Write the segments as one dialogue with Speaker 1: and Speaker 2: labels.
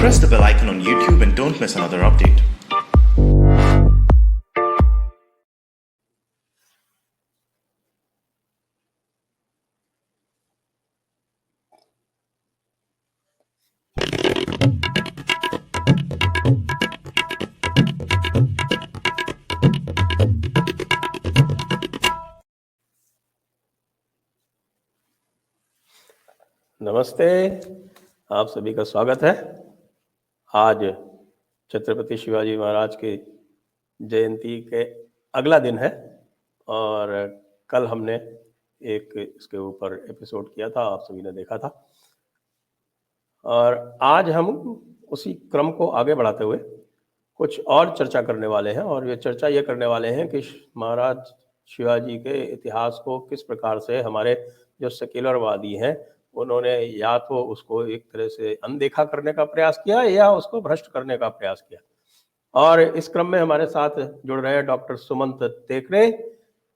Speaker 1: Press the bell icon on YouTube and don't miss another update.
Speaker 2: नमस्ते, आप सभी का स्वागत है। आज छत्रपति शिवाजी महाराज की जयंती के अगला दिन है और कल हमने एक इसके ऊपर एपिसोड किया था, आप सभी ने देखा था। और आज हम उसी क्रम को आगे बढ़ाते हुए कुछ और चर्चा करने वाले हैं और ये चर्चा ये करने वाले हैं कि महाराज शिवाजी के इतिहास को किस प्रकार से हमारे जो सेक्युलरवादी हैं उन्होंने या तो उसको एक तरह से अनदेखा करने का प्रयास किया या उसको भ्रष्ट करने का प्रयास किया। और इस क्रम में हमारे साथ जुड़ रहे हैं doctor Sumant Tekade.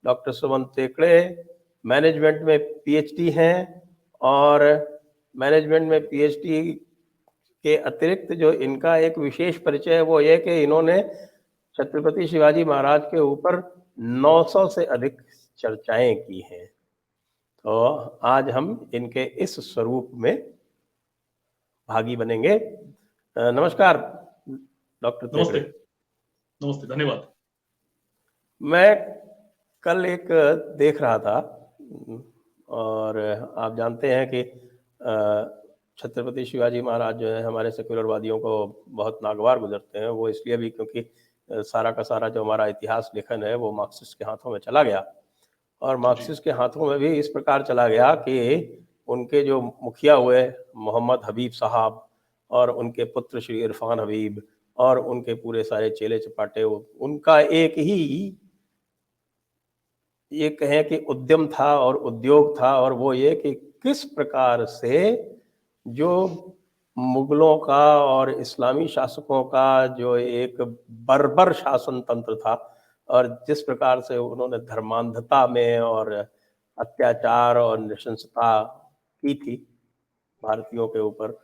Speaker 2: Doctor Sumant Tekade management में पीएचडी हैं और मैनेजमेंट में पीएचडी के अतिरिक्त जो इनका एक विशेष परिचय है वो ये कि इन्होंने छत्रपति शिवाजी महाराज के ऊपर 900 से अधिक चर्चाएं की हैं। तो आज हम इनके इस स्वरूप में भागी बनेंगे। नमस्कार डॉक्टर
Speaker 3: नमस्ते। नमस्ते, धन्यवाद।
Speaker 2: मैं कल एक देख रहा था और आप जानते हैं कि छत्रपति शिवाजी महाराज जो है हमारे सेक्युलरवादियों को बहुत नागवार गुजरते हैं। वो इसलिए भी क्योंकि सारा का सारा जो हमारा इतिहास लेखन है वो मार्क्सिस्ट के हाथों में चला गया और मार्क्सिस्ट के हाथों में भी इस प्रकार चला गया कि उनके जो मुखिया हुए मोहम्मद हबीब साहब और उनके पुत्र श्री इरफान हबीब और उनके पूरे सारे चेले चपाटे, उनका एक ही ये कहें कि उद्यम था और उद्योग था और वो ये कि किस प्रकार से जो मुगलों का और इस्लामी शासकों का जो एक बर्बर शासन तंत्र था और जिस प्रकार से उन्होंने धर्मांधता में और अत्याचार और नृशंसता की थी भारतीयों के ऊपर,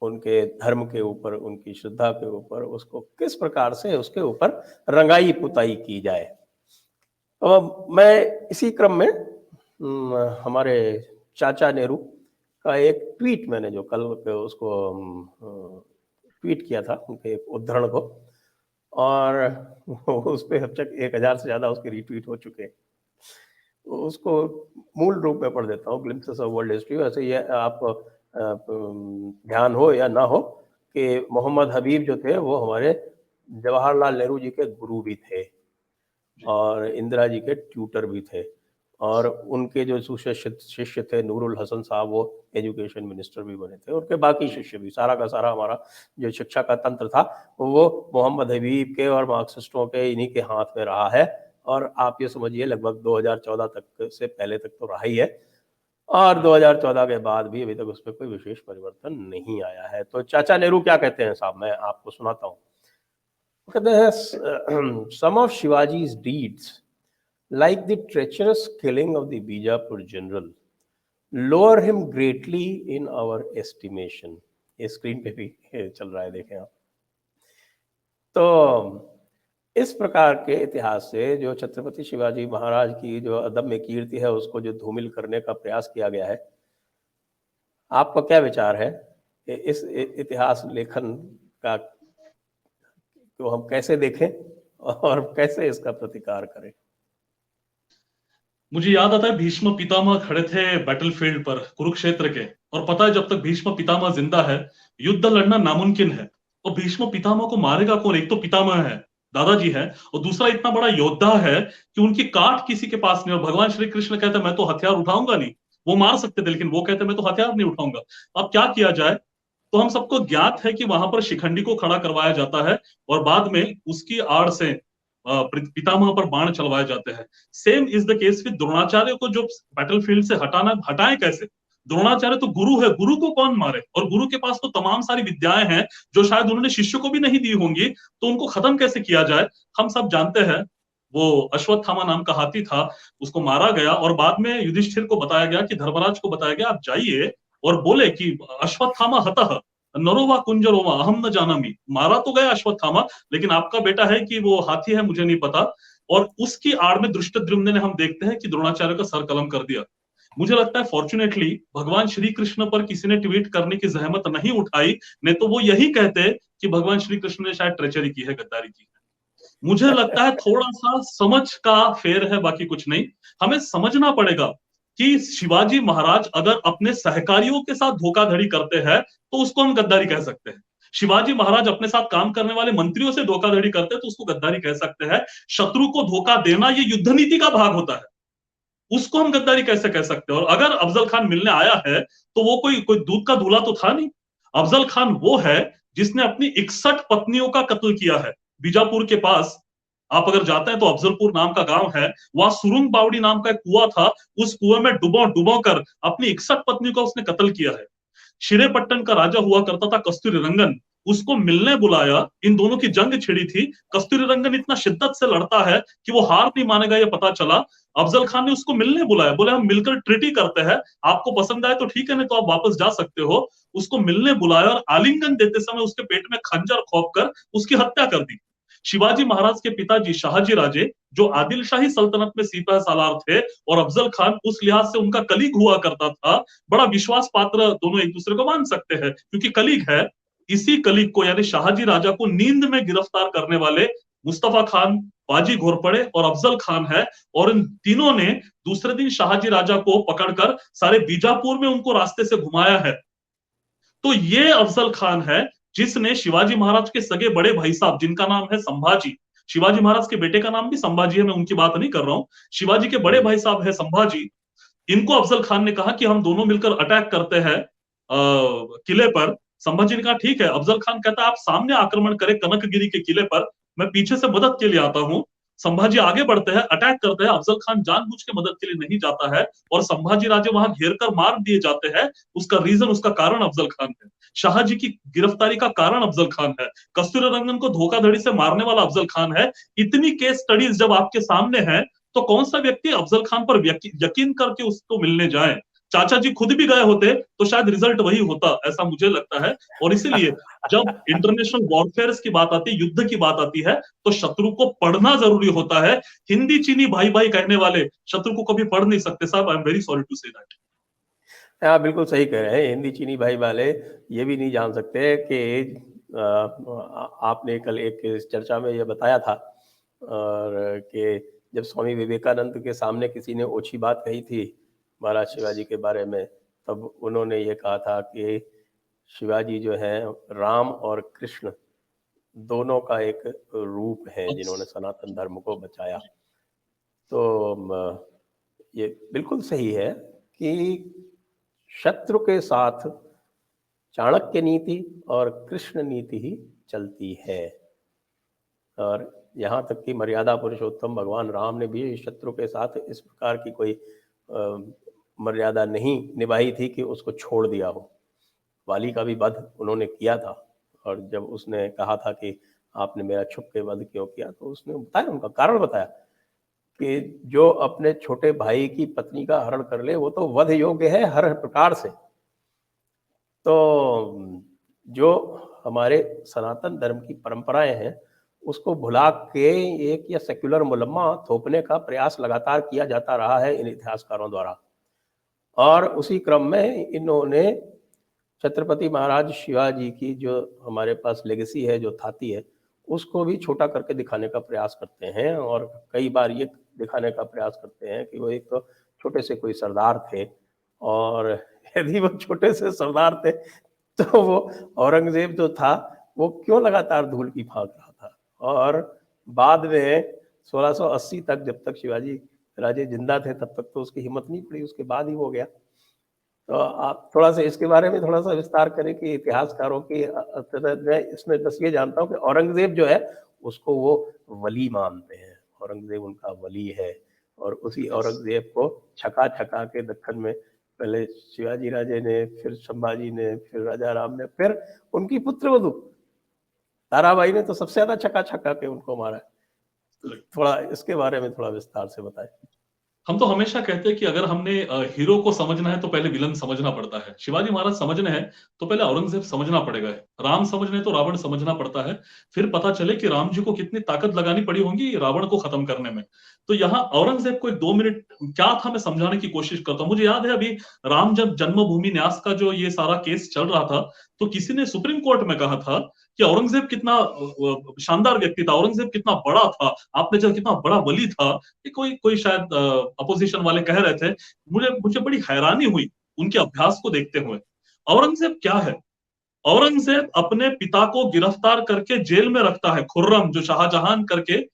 Speaker 2: उनके धर्म के ऊपर, उनकी श्रद्धा के ऊपर, उसको किस प्रकार से उसके ऊपर रंगाई पुताई की जाए। तो मैं इसी क्रम में हमारे चाचा नेहरू का एक ट्वीट मैंने जो कल उसको ट्वीट किया था उनके एक उद्धरण को और उस पर अब तक 1000 से ज़्यादा उसके रीट्वीट हो चुके हैं। तो उसको मूल रूप में पढ़ देता हूँ, ग्लिम्पसेस ऑफ वर्ल्ड हिस्ट्री। वैसे ये आप ध्यान हो या ना हो कि मोहम्मद हबीब जो थे वो हमारे जवाहरलाल नेहरू जी के गुरु भी थे और इंदिरा जी के ट्यूटर भी थे और उनके जो शिष्य थे नूरुल हसन साहब वो एजुकेशन मिनिस्टर भी बने थे। उनके बाकी शिष्य भी, सारा का सारा हमारा जो शिक्षा का तंत्र था वो मोहम्मद हबीब के और मार्क्सिस्टों के इन्हीं के हाथ में रहा है और आप ये समझिए लगभग 2014 तक से पहले तक तो रहा ही है और 2014 के बाद भी अभी तक उसमें कोई विशेष परिवर्तन नहीं आया है। तो चाचा नेहरू क्या कहते हैं साहब, मैं आपको सुनाता हूँ। कहते हैं some of Shivaji's deeds like the treacherous killing of the Bijapur general, lower him greatly in our estimation. ये स्क्रीन पे भी चल रहा है, देखें आप। तो इस प्रकार के इतिहास से जो छत्रपति शिवाजी महाराज की जो अदम्य कीर्ति है उसको जो धूमिल करने का प्रयास किया गया है, आपका क्या विचार है इस इतिहास लेखन का, तो हम कैसे देखें और कैसे इसका प्रतिकार करें?
Speaker 3: मुझे याद आता है भीष्म पितामह खड़े थे बैटलफील्ड पर कुरुक्षेत्र के और पता है जब तक भीष्म पितामह जिंदा है युद्ध लड़ना नामुमकिन है। और भीष्म पितामह को मारेगा कौन? एक तो पितामह है, दादाजी है, और दूसरा इतना बड़ा योद्धा है कि उनकी काट किसी के पास नहीं। और भगवान श्री कृष्ण कहते मैं तो हथियार उठाऊंगा नहीं, वो मार सकते थे लेकिन वो कहते मैं तो हथियार नहीं उठाऊंगा। अब क्या किया जाए? तो हम सबको ज्ञात है कि वहां पर शिखंडी को खड़ा करवाया जाता है और बाद में उसकी आड़ से पितामह पर बाण चलवाए जाते हैं। Same is the case with Dronacharya को जो बैटलफील्ड से हटाएं कैसे? द्रोणाचार्य तो गुरु है, गुरु को कौन मारे? और गुरु के पास तो तमाम सारी विद्याएं हैं जो शायद उन्होंने शिष्य को भी नहीं दी होंगी, तो उनको खत्म कैसे किया जाए? हम सब जानते हैं वो अश्वत्थामा नाम का हाथी था, उसको मारा गया और बाद में युधिष्ठिर को बताया गया कि धर्मराज को बताया गया आप जाइए और बोले कि अश्वत्थामा हतः, नरोवा कुंजरोवा अहम न जानामी, मारा तो गया अश्वत्थामा, लेकिन आपका बेटा है कि वो हाथी है मुझे नहीं पता। और उसकी आड़ में धृष्टद्युम्न ने हम देखते हैं कि द्रोणाचार्य का सर कलम कर दिया। मुझे लगता है फॉर्चुनेटली भगवान श्री कृष्ण पर किसी ने ट्वीट करने की जहमत नहीं उठाई, नहीं तो वो यही कहते कि भगवान श्री कृष्ण ने शायद ट्रेचरी की है, गद्दारी की है। मुझे लगता है थोड़ा सा समझ का फेर है, बाकी कुछ नहीं। हमें समझना पड़ेगा कि शिवाजी महाराज अगर अपने सहकारियों के साथ धोखाधड़ी करते हैं तो उसको हम गद्दारी कह सकते हैं। शिवाजी महाराज अपने साथ काम करने वाले मंत्रियों से धोखाधड़ी करते हैं तो उसको गद्दारी कह सकते हैं। शत्रु को धोखा देना ये युद्ध नीति का भाग होता है, उसको हम गद्दारी कैसे कह सकते हैं। और अगर अफजल खान मिलने आया है तो वो कोई कोई दूध का दूल्हा तो था नहीं। अफजल खान वो है जिसने अपनी 61 पत्नियों का कत्ल किया है। बीजापुर के पास आप अगर जाते हैं तो अफजलपुर नाम का गांव है, वहां सुरुंग बावड़ी नाम का एक कुआं था, उस कुएं में डुबो डुबो कर अपनी 61 पत्नियों का उसने कत्ल किया है। शिरेपट्टन का राजा हुआ करता था कस्तूरी रंगन, उसको मिलने बुलाया, इन दोनों की जंग छिड़ी थी। कस्तूरी रंगन इतना शिद्दत से लड़ता है कि वो हार नहीं मानेगा, ये पता चला। अफजल खान ने उसको मिलने बुलाया, बोले हम मिलकर ट्रीटी करते हैं, आपको पसंद आए तो ठीक है, नहीं तो आप वापस जा सकते हो। उसको मिलने बुलाया और आलिंगन देते समय उसके पेट में खंजर खोप कर उसकी हत्या कर दी। शिवाजी महाराज के पिताजी शाहजी राजे, जो आदिल शाही सल्तनत में सिपह सालार थे, और अफजल खान उस लिहाज से उनका कलीग हुआ करता था, बड़ा विश्वास पात्र दोनों एक दूसरे को मान सकते हैं क्योंकि कलीग है। इसी कलीग को यानी शाहजी राजा को नींद में गिरफ्तार करने वाले मुस्तफा खान, बाजी घोरपड़े और अफजल खान है। और इन तीनों ने दूसरे दिन शाहजी राजा को पकड़कर सारे बीजापुर में उनको रास्ते से घुमाया है। तो ये अफजल खान है जिसने शिवाजी महाराज के सगे बड़े भाई साहब, जिनका नाम है संभाजी, शिवाजी महाराज के बेटे का नाम भी संभाजी है, मैं उनकी बात नहीं कर रहा हूं, शिवाजी के बड़े भाई साहब है संभाजी, इनको अफजल खान ने कहा कि हम दोनों मिलकर अटैक करते हैं किले पर। संभाजी ने कहा ठीक है। अफजल खान कहता है आप सामने आक्रमण करें कनकगिरी के किले पर, मैं पीछे से मदद के लिए आता हूं। संभाजी आगे बढ़ते हैं, अटैक करते हैं, अफजल खान जानबूझ के मदद के लिए नहीं जाता है और संभाजी राजे वहां घेर कर मार दिए जाते हैं। उसका रीजन, उसका कारण अफजल खान है। शाहजी की गिरफ्तारी का कारण अफजल खान है। कस्तूरी रंगन को धोखाधड़ी से मारने वाला अफजल खान है। इतनी केस स्टडीज जब आपके सामने है तो कौन सा व्यक्ति अफजल खान पर यकीन करके उसको मिलने जाए। चाचा जी खुद भी गए होते तो शायद रिजल्ट वही होता, ऐसा मुझे लगता है। और इसीलिए जब इंटरनेशनल वॉरफेयर की बात आती है, युद्ध की बात आती है, तो शत्रु को पढ़ना जरूरी होता है। हिंदी चीनी भाई भाई कहने वाले शत्रु को कभी पढ़ नहीं सकते साहब। I am very sorry to say that.
Speaker 2: आप बिल्कुल सही कह रहे हैं। हिंदी चीनी भाई वाले ये भी नहीं जान सकते कि आपने कल एक चर्चा में ये बताया था और कि जब स्वामी विवेकानंद के सामने किसी ने ओछी बात कही थी महाराज शिवाजी के बारे में, तब उन्होंने ये कहा था कि शिवाजी जो है राम और कृष्ण दोनों का एक रूप है जिन्होंने सनातन धर्म को बचाया। तो ये बिल्कुल सही है कि शत्रु के साथ चाणक्य नीति और कृष्ण नीति ही चलती है। और यहाँ तक कि मर्यादा पुरुषोत्तम भगवान राम ने भी शत्रु के साथ इस प्रकार की कोई मर्यादा नहीं निभाई थी कि उसको छोड़ दिया हो। वाली का भी वध उन्होंने किया था और जब उसने कहा था कि आपने मेरा छुप के वध क्यों किया, तो उसने बताया, उनका कारण बताया कि जो अपने छोटे भाई की पत्नी का हरण कर ले वो तो वध योग्य है हर प्रकार से। तो जो हमारे सनातन धर्म की परंपराएं हैं उसको भुला के एक या सेक्युलर मुलम्मा थोपने का प्रयास लगातार किया जाता रहा है इन इतिहासकारों द्वारा। और उसी क्रम में इन्होंने छत्रपति महाराज शिवाजी की जो हमारे पास लेगेसी है, जो थाती है, उसको भी छोटा करके दिखाने का प्रयास करते हैं। और कई बार ये दिखाने का प्रयास करते हैं कि वो एक तो छोटे से कोई सरदार थे और यदि वो छोटे से सरदार थे तो वो औरंगजेब जो था वो क्यों लगातार धूल की फांक रहा था। और बाद में 1680 तक, जब तक शिवाजी राजे जिंदा थे तब तक तो उसकी हिम्मत नहीं पड़ी, उसके बाद ही वो गया। तो आप थोड़ा सा इसके बारे में थोड़ा सा विस्तार करें कि इतिहासकारों की मैं इसमें बस ये जानता हूँ कि औरंगजेब जो है उसको वो वली मानते हैं, औरंगजेब उनका वली है। और उसी औरंगजेब को छका छका के दक्कन में पहले शिवाजी राजे ने, फिर संभाजी ने, फिर राजा राम ने, फिर उनकी पुत्रवधू ताराबाई ने तो सबसे ज्यादा छका छका के उनको मारा है। थोड़ा इसके बारे में थोड़ा विस्तार से बताएं।
Speaker 3: हम तो हमेशा कहते हैं कि अगर हमने हीरो को समझना है तो पहले विलन समझना पड़ता है। शिवाजी महाराज समझने हैं तो पहले औरंगजेब समझना पड़ेगा। राम समझने तो रावण समझना पड़ता है। फिर पता चले कि राम जी को कितनी ताकत लगानी पड़ी होगी रावण को खत्म करने में। तो यहाँ औरंगजेब को एक 2 मिनट क्या था मैं समझाने की कोशिश करता हूँ। मुझे याद है अभी राम जब जन्मभूमि न्यास का जो ये सारा केस चल रहा था, तो किसी ने सुप्रीम कोर्ट में कहा था कि औरंगजेब कितना शानदार व्यक्ति था, औरंगजेब कितना बड़ा था, आपने जो कितना बड़ा वली था। कि कोई कोई शायद अपोजिशन वाले कह रहे थे। मुझे मुझे बड़ी हैरानी हुई उनके अभ्यास को देखते हुए। औरंगजेब क्या है? औरंगजेब अपने पिता को गिरफ्तार करके जेल में रखता है। खुर्रम जो शाहजहां करके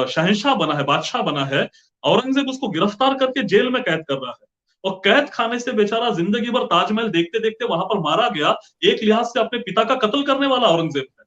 Speaker 3: शहंशाह बना है, बादशाह बना है, औरंगजेब उसको गिरफ्तार करके जेल में कैद कर रहा है। और कैद खाने से बेचारा जिंदगी भर ताजमहल देखते देखते वहां पर मारा गया। एक लिहाज से अपने पिता का कत्ल करने वाला औरंगजेब है।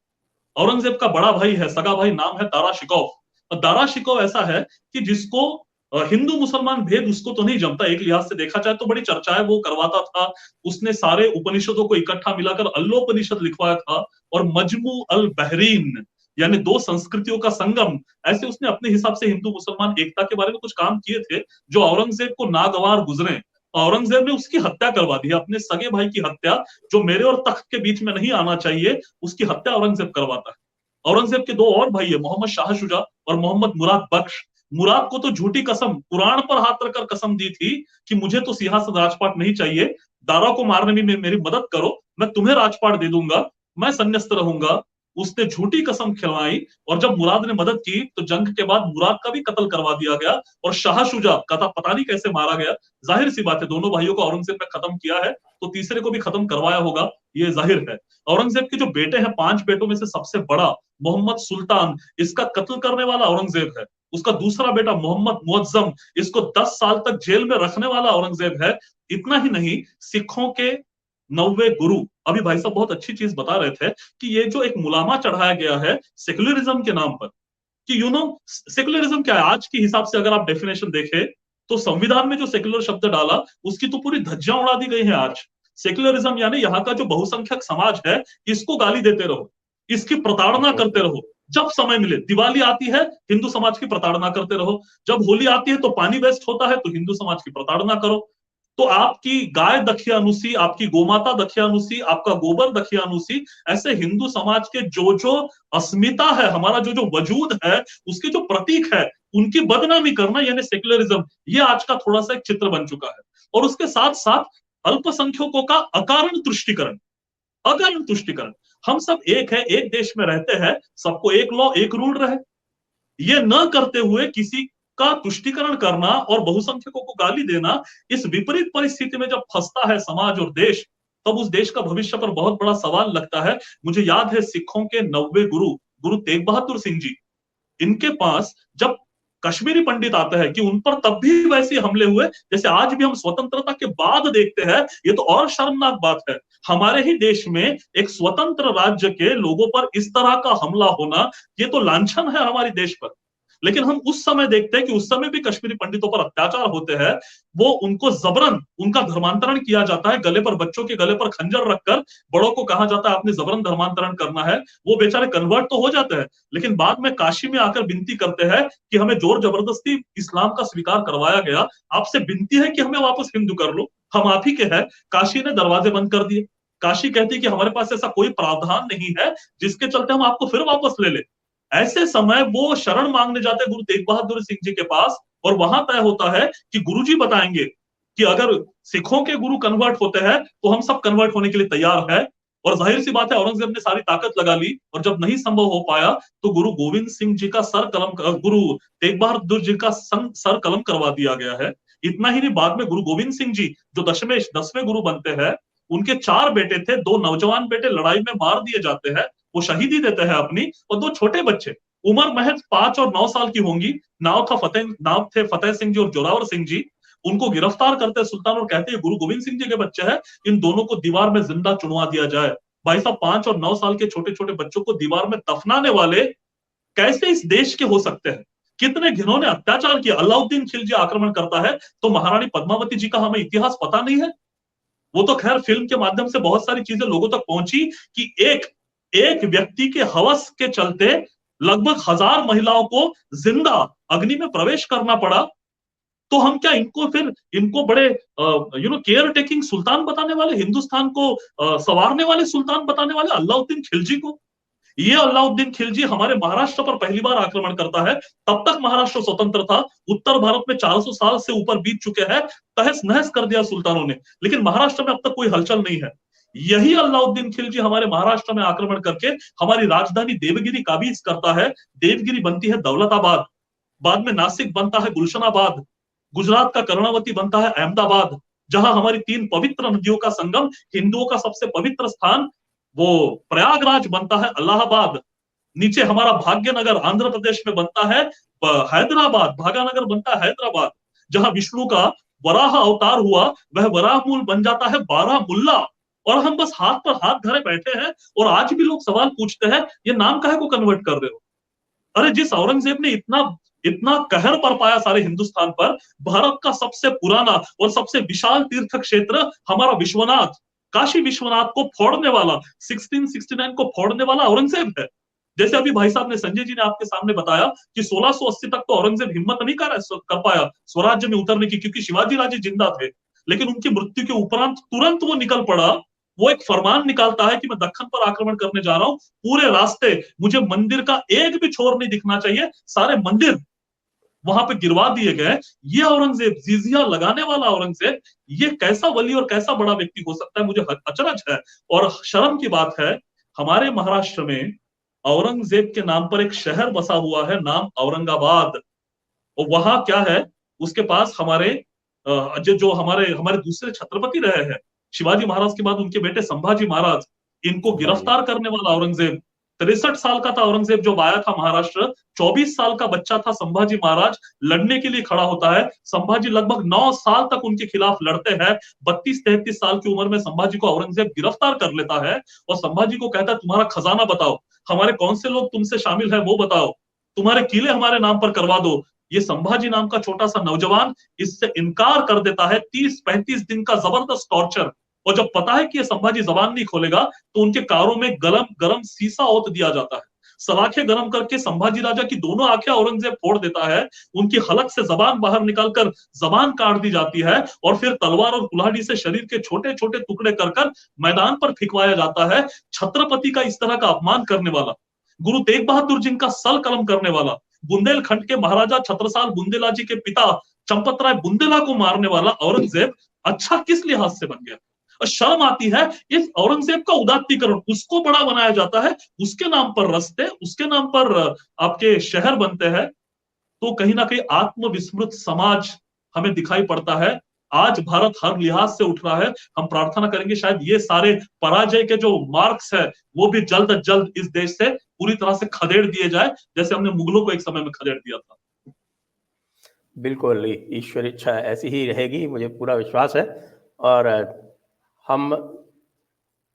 Speaker 3: औरंगजेब का बड़ा भाई है, सगा भाई, नाम है दारा शिकोह। और दारा शिकोह ऐसा है कि जिसको हिंदू मुसलमान भेद उसको तो नहीं जमता। एक लिहाज से देखा जाए तो बड़ी चर्चाएं वो करवाता था। उसने सारे उपनिषदों को इकट्ठा मिलाकर अल्लोपनिषद लिखवाया था। और मजमू अल बहरीन यानी दो संस्कृतियों का संगम, ऐसे उसने अपने हिसाब से हिंदू मुसलमान एकता के बारे में कुछ काम किए थे जो औरंगजेब को नागवार गुजरे। औरंगजेब ने उसकी हत्या करवा दी, अपने सगे भाई की हत्या, जो मेरे और तख्त के बीच में नहीं आना चाहिए, उसकी हत्या औरंगजेब करवाता है। औरंगजेब के दो और भाई है, मोहम्मद शाह शुजा और मोहम्मद मुराद बख्श। मुराद को तो झूठी कसम, कुरान पर हाथ रखकर कसम दी थी कि मुझे तो सिंहासन राजपाट नहीं चाहिए, दारा को मारने में मेरी मदद करो, मैं तुम्हें राजपाट दे दूंगा, मैं संन्यास्त रहूंगा। उसने झूठी कसम खिलवाई। और जब मुराद ने मदद की तो जंग के बाद मुराद का भी कत्ल करवा दिया गया। और शाह शुजा का पता नहीं कैसे मारा गया। जाहिर सी बात है दोनों भाइयों को औरंगजेब ने खत्म किया है, तो तीसरे को भी खत्म करवाया होगा, ये जाहिर है। औरंगजेब के जो बेटे हैं, 5 बेटों में से सबसे बड़ा मोहम्मद सुल्तान, इसका कत्ल करने वाला औरंगजेब है। उसका दूसरा बेटा मोहम्मद मुअज्जम, इसको 10 साल तक जेल में रखने वाला औरंगजेब है। इतना ही नहीं, सिखों के 90 गुरु, अभी भाई साहब बहुत अच्छी चीज बता रहे थे कि ये जो एक मुलामा चढ़ाया गया है सेक्युलरिज्म के नाम पर, कि सेक्युलरिज्म क्या है आज के हिसाब से अगर आप डेफिनेशन देखें तो संविधान में जो सेक्युलर शब्द डाला उसकी तो पूरी धज्जियां उड़ा दी गई है आज। सेक्युलरिज्म यानी यहाँ का जो बहुसंख्यक समाज है, इसको गाली देते रहो, इसकी प्रताड़ना करते रहो। जब समय मिले, दिवाली आती है हिंदू समाज की प्रताड़ना करते रहो, जब होली आती है तो पानी वेस्ट होता है तो हिंदू समाज की प्रताड़ना करो। तो आपकी गाय दखियानुसी, आपकी गोमाता दखियानुसी, आपका गोबर दखियानुसी, ऐसे हिंदू समाज के जो जो अस्मिता है, हमारा जो जो वजूद है, उसके जो प्रतीक है, उनकी बदनामी करना यानी सेक्युलरिज्म, ये आज का थोड़ा सा एक चित्र बन चुका है। और उसके साथ साथ अल्पसंख्यकों का अकारण तुष्टिकरण, अकारण तुष्टिकरण। हम सब एक है, एक देश में रहते हैं, सबको एक लॉ एक रूल रहे, ये न करते हुए किसी का तुष्टिकरण करना और बहुसंख्यकों को गाली देना, इस विपरीत परिस्थिति में जब फंसता है समाज और देश, तब उस देश का भविष्य पर बहुत बड़ा सवाल लगता है। मुझे याद है सिखों के 90 गुरु, गुरु तेग बहादुर सिंह जी, इनके पास जब कश्मीरी पंडित आते हैं कि उन पर तब भी वैसे हमले हुए जैसे आज भी हम स्वतंत्रता के बाद देखते हैं। ये तो और शर्मनाक बात है, हमारे ही देश में एक स्वतंत्र राज्य के लोगों पर इस तरह का हमला होना, ये तो लांछन है हमारे देश पर। लेकिन हम उस समय देखते हैं कि उस समय भी कश्मीरी पंडितों पर अत्याचार होते हैं, वो उनको जबरन उनका धर्मांतरण किया जाता है, गले पर, बच्चों के गले पर खंजर रखकर बड़ों को कहा जाता है आपने जबरन धर्मांतरण करना है। वो बेचारे कन्वर्ट तो हो जाते हैं, लेकिन बाद में काशी में आकर विनती करते हैं कि हमें जोर जबरदस्ती इस्लाम का स्वीकार करवाया गया, आपसे विनती है कि हमें वापस हिंदू कर लो, हम आप ही के हैं। काशी ने दरवाजे बंद कर दिए। काशी कहती है कि हमारे पास ऐसा कोई प्रावधान नहीं है जिसके चलते हम आपको फिर वापस ले ले। ऐसे समय वो शरण मांगने जाते गुरु तेग बहादुर सिंह जी के पास, और वहां तय होता है कि गुरुजी बताएंगे कि अगर सिखों के गुरु कन्वर्ट होते हैं तो हम सब कन्वर्ट होने के लिए तैयार है। और जाहिर सी बात है औरंगजेब ने सारी ताकत लगा ली, और जब नहीं संभव हो पाया तो गुरु गोविंद सिंह जी का सर कलम, गुरु तेग बहादुर जी का सर कलम करवा दिया गया है। इतना ही नहीं, बाद में गुरु गोविंद सिंह जी जो 10वें गुरु बनते हैं, उनके 4 बेटे थे, 2 नौजवान बेटे लड़ाई में मार दिए जाते हैं, वो शहीदी देते हैं अपनी, और 2 छोटे बच्चे उम्र महज 5 और 9 साल की होंगी, नाव थे फतेह सिंह जी और जोरावर सिंह जी। उनको गिरफ्तार करते हैं सुल्तान और कहते हैं गुरु गोविंद सिंह जी के बच्चे हैं, इन दोनों को दीवार में जिंदा चुनवा दिया जाए। भाई साहब, 5 और 9 साल के छोटे छोटे बच्चों को दीवार में दफनाने वाले कैसे इस देश के हो सकते हैं? कितने घिनौने अत्याचार किया। अलाउद्दीन खिलजी आक्रमण करता है तो महारानी पद्मावती जी का हमें इतिहास पता नहीं है। वो तो खैर फिल्म के माध्यम से बहुत सारी चीजें लोगों तक पहुंची कि एक व्यक्ति के हवस के चलते लगभग 1000 महिलाओं को जिंदा अग्नि में प्रवेश करना पड़ा। तो हम क्या इनको बड़े केयर टेकिंग सुल्तान बताने वाले, हिंदुस्तान को संवारने वाले सुल्तान बताने वाले अलाउद्दीन खिलजी को? ये अलाउद्दीन खिलजी हमारे महाराष्ट्र पर पहली बार आक्रमण करता है। तब तक महाराष्ट्र स्वतंत्र था, उत्तर भारत में 400 साल से ऊपर बीत चुके हैं, तहस नहस कर दिया सुल्तानों ने, लेकिन महाराष्ट्र में अब तक कोई हलचल नहीं है। यही अलाउद्दीन खिलजी हमारे महाराष्ट्र में आक्रमण करके हमारी राजधानी देवगिरी काबीज करता है। देवगिरी बनती है दौलताबाद, बाद में नासिक बनता है गुलशनाबाद, गुजरात का कर्णावती बनता है अहमदाबाद, जहां हमारी 3 पवित्र नदियों का संगम, हिंदुओं का सबसे पवित्र स्थान वो प्रयागराज बनता है इलाहाबाद। नीचे हमारा भाग्यनगर आंध्र प्रदेश में बनता है हैदराबाद, भागानगर बनता है हैदराबाद। जहां विष्णु का वराह अवतार हुआ, वह वराह मूल बन जाता है बारामुल्ला। और हम बस हाथ पर हाथ धरे बैठे हैं, और आज भी लोग सवाल पूछते हैं ये नाम काहे को कन्वर्ट कर रहे हो? अरे जिस औरंगजेब ने इतना इतना कहर बरपाया सारे हिंदुस्तान पर, भारत का सबसे पुराना और सबसे विशाल तीर्थ क्षेत्र हमारा विश्वनाथ, काशी विश्वनाथ को फोड़ने वाला, 1669 को फोड़ने वाला औरंगजेब है। जैसे अभी भाई साहब ने, संजय जी ने आपके सामने बताया कि 1680 तक तो औरंगजेब हिम्मत नहीं कर पाया स्वराज्य में उतरने की, क्योंकि शिवाजी राजे जिंदा थे। लेकिन उनकी मृत्यु के उपरांत तुरंत वो निकल पड़ा। वो एक फरमान निकालता है कि मैं दक्कन पर आक्रमण करने जा रहा हूं, पूरे रास्ते मुझे मंदिर का एक भी छोर नहीं दिखना चाहिए, सारे मंदिर वहां पे गिरवा दिए गए। ये औरंगजेब, जिजिया लगाने वाला औरंगजेब, ये कैसा वली और कैसा बड़ा व्यक्ति हो सकता है? मुझे अचरज है। और शर्म की बात है, हमारे महाराष्ट्र में औरंगजेब के नाम पर एक शहर बसा हुआ है, नाम औरंगाबाद। और वहां क्या है, उसके पास हमारे जो हमारे हमारे दूसरे छत्रपति रहे हैं, शिवाजी महाराज के बाद उनके बेटे संभाजी महाराज, इनको गिरफ्तार करने वाला औरंगजेब। 63 साल का था औरंगजेब जब आया था महाराष्ट्र, 24 साल का बच्चा था संभाजी महाराज, लड़ने के लिए खड़ा होता है। संभाजी लगभग 9 साल तक उनके खिलाफ लड़ते हैं। 32-33 साल की उम्र में संभाजी को औरंगजेब गिरफ्तार कर लेता है, और संभाजी को कहता है तुम्हारा खजाना बताओ, हमारे कौन से लोग तुमसे शामिल है वो बताओ, तुम्हारे किले हमारे नाम पर करवा दो। ये संभाजी नाम का छोटा सा नौजवान इससे इनकार कर देता है। 30-35 दिन का जबरदस्त टॉर्चर, और जब पता है कि ये संभाजी जबान नहीं खोलेगा, तो उनके कारों में गरम गरम सीसा ओत दिया जाता है। सलाखें गरम करके संभाजी राजा की दोनों आंखें औरंगजेब फोड़ देता है। उनकी हलक से जबान बाहर निकालकर जबान काट दी जाती है, और फिर तलवार और कुल्हाड़ी से शरीर के छोटे छोटे टुकड़े कर मैदान पर फेंकवाया जाता है। छत्रपति का इस तरह का अपमान करने वाला, गुरु तेग बहादुर जी का सल कलम करने वाला, बुंदेलखंड के महाराजा छत्रसाल बुंदेला जी के पिता चंपत राय बुंदेला को मारने वाला औरंगजेब अच्छा किस लिहाज से बन गया? और शर्म आती है इस औरंगजेब का उदात्तीकरण, उसको बड़ा बनाया जाता है, उसके नाम पर रास्ते, उसके नाम पर आपके शहर बनते हैं। तो कहीं ना कहीं आत्मविस्मृत समाज हमें दिखाई पड़ता है। आज भारत हर लिहाज से उठ रहा है। हम प्रार्थना करेंगे शायद ये सारे पराजय के जो मार्क्स है वो भी जल्द अज जल्द इस देश से पूरी तरह से खदेड़ दिए जाए, जैसे हमने मुगलों को एक समय में खदेड़ दिया था।
Speaker 2: बिल्कुल, ईश्वर इच्छा ऐसी ही रहेगी, मुझे पूरा विश्वास है। और हम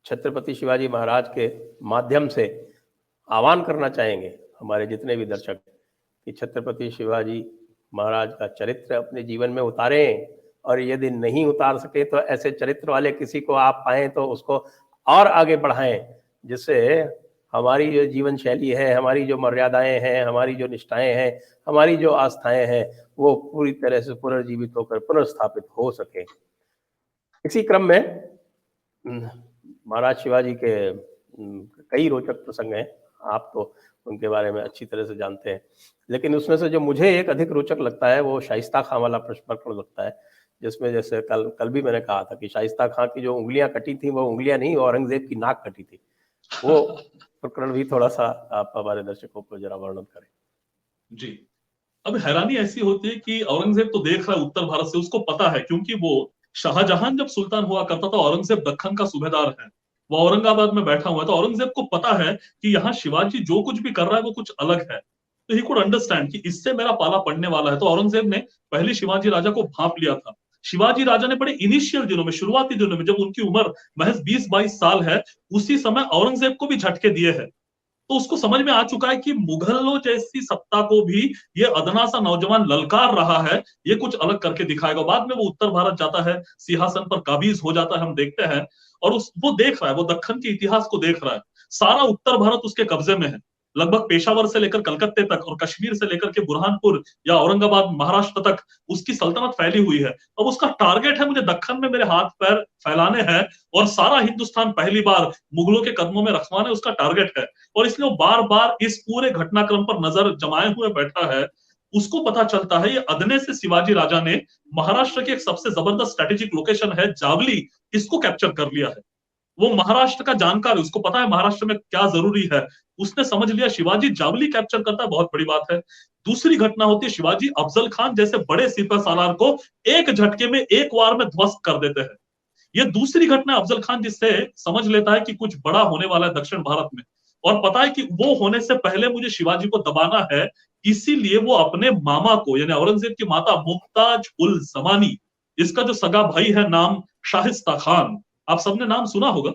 Speaker 2: छत्रपति शिवाजी महाराज के माध्यम से आह्वान करना चाहेंगे हमारे जितने भी दर्शक कि छत्रपति शिवाजी महाराज का चरित्र अपने जीवन में उतारें, और यदि नहीं उतार सके तो ऐसे चरित्र वाले किसी को आप पाएं तो उसको और आगे बढ़ाएं, जिससे हमारी जो जीवन शैली है, हमारी जो मर्यादाएं हैं, हमारी जो निष्ठाएं हैं, हमारी जो आस्थाएं हैं, वो पूरी तरह से पुनर्जीवित होकर पुनर्स्थापित हो सके। इसी क्रम में महाराज शिवाजी के कई रोचक प्रसंग हैं, आप तो उनके बारे में अच्छी तरह से जानते हैं, लेकिन उसमें से जो मुझे एक अधिक रोचक लगता है वो शाइस्ता खां वाला प्रकरण लगता है, जिसमें जैसे कल भी मैंने कहा था कि शाइस्ता खां की जो उंगलियां कटी थी वो उंगलियां नहीं, औरंगजेब की नाक कटी थी। वो प्रकरण भी थोड़ा सा आप हमारे दर्शकों को जरा वर्णन करें।
Speaker 3: जी, अब हैरानी ऐसी होती है कि औरंगजेब तो देख रहा है उत्तर भारत से, उसको पता है, क्योंकि वो शाहजहां जब सुल्तान हुआ करता था, औरंगजेब दक्कन का सूबेदार है, वो औरंगाबाद में बैठा हुआ है, तो औरंगजेब को पता है कि यहाँ शिवाजी जो कुछ भी कर रहा है वो कुछ अलग है। तो ही कुड अंडरस्टैंड कि इससे मेरा पाला पड़ने वाला है। तो औरंगजेब ने पहले शिवाजी राजा को भांप लिया था। शिवाजी राजा ने बड़े इनिशियल दिनों में, शुरुआती दिनों में, जब उनकी उम्र महज 20-22 साल है, उसी समय औरंगजेब को भी झटके दिए हैं। तो उसको समझ में आ चुका है कि मुगलों जैसी सत्ता को भी ये अदना सा नौजवान ललकार रहा है, ये कुछ अलग करके दिखाएगा। बाद में वो उत्तर भारत जाता है, सिंहासन पर काबिज हो जाता है, हम देखते हैं। और वो देख रहा है, वो दक्कन के इतिहास को देख रहा है, सारा उत्तर भारत उसके कब्जे में है। लगभग पेशावर से लेकर कलकत्ते तक और कश्मीर से लेकर के बुरहानपुर या औरंगाबाद महाराष्ट्र तक उसकी सल्तनत फैली हुई है। अब उसका टारगेट है मुझे दक्कन में मेरे हाथ पैर फैलाने हैं और सारा हिंदुस्तान पहली बार मुगलों के कदमों में रखवाने उसका टारगेट है। और इसलिए वो बार बार इस पूरे घटनाक्रम पर नजर जमाए हुए बैठा है। उसको पता चलता है ये अदने से शिवाजी राजा ने महाराष्ट्र की एक सबसे जबरदस्त स्ट्रेटेजिक लोकेशन है जावली, इसको कैप्चर कर लिया है। वो महाराष्ट्र का जानकार है, उसको पता है महाराष्ट्र में क्या जरूरी है। उसने समझ लिया शिवाजी जावली कैप्चर करता है, बहुत बड़ी बात है। दूसरी घटना होती है शिवाजी अफजल खान जैसे बड़े सिपह सालार को एक झटके में एक वार में ध्वस्त कर देते हैं। ये दूसरी घटना अफजल खान जिससे समझ लेता है कि कुछ बड़ा होने वाला है दक्षिण भारत में, और पता है कि वो होने से पहले मुझे शिवाजी को दबाना है। इसीलिए वो अपने मामा को यानी औरंगजेब की माता मुमताज उल जमानी, इसका जो सगा भाई है नाम शाहिस्ता खान, आप सबने नाम सुना होगा।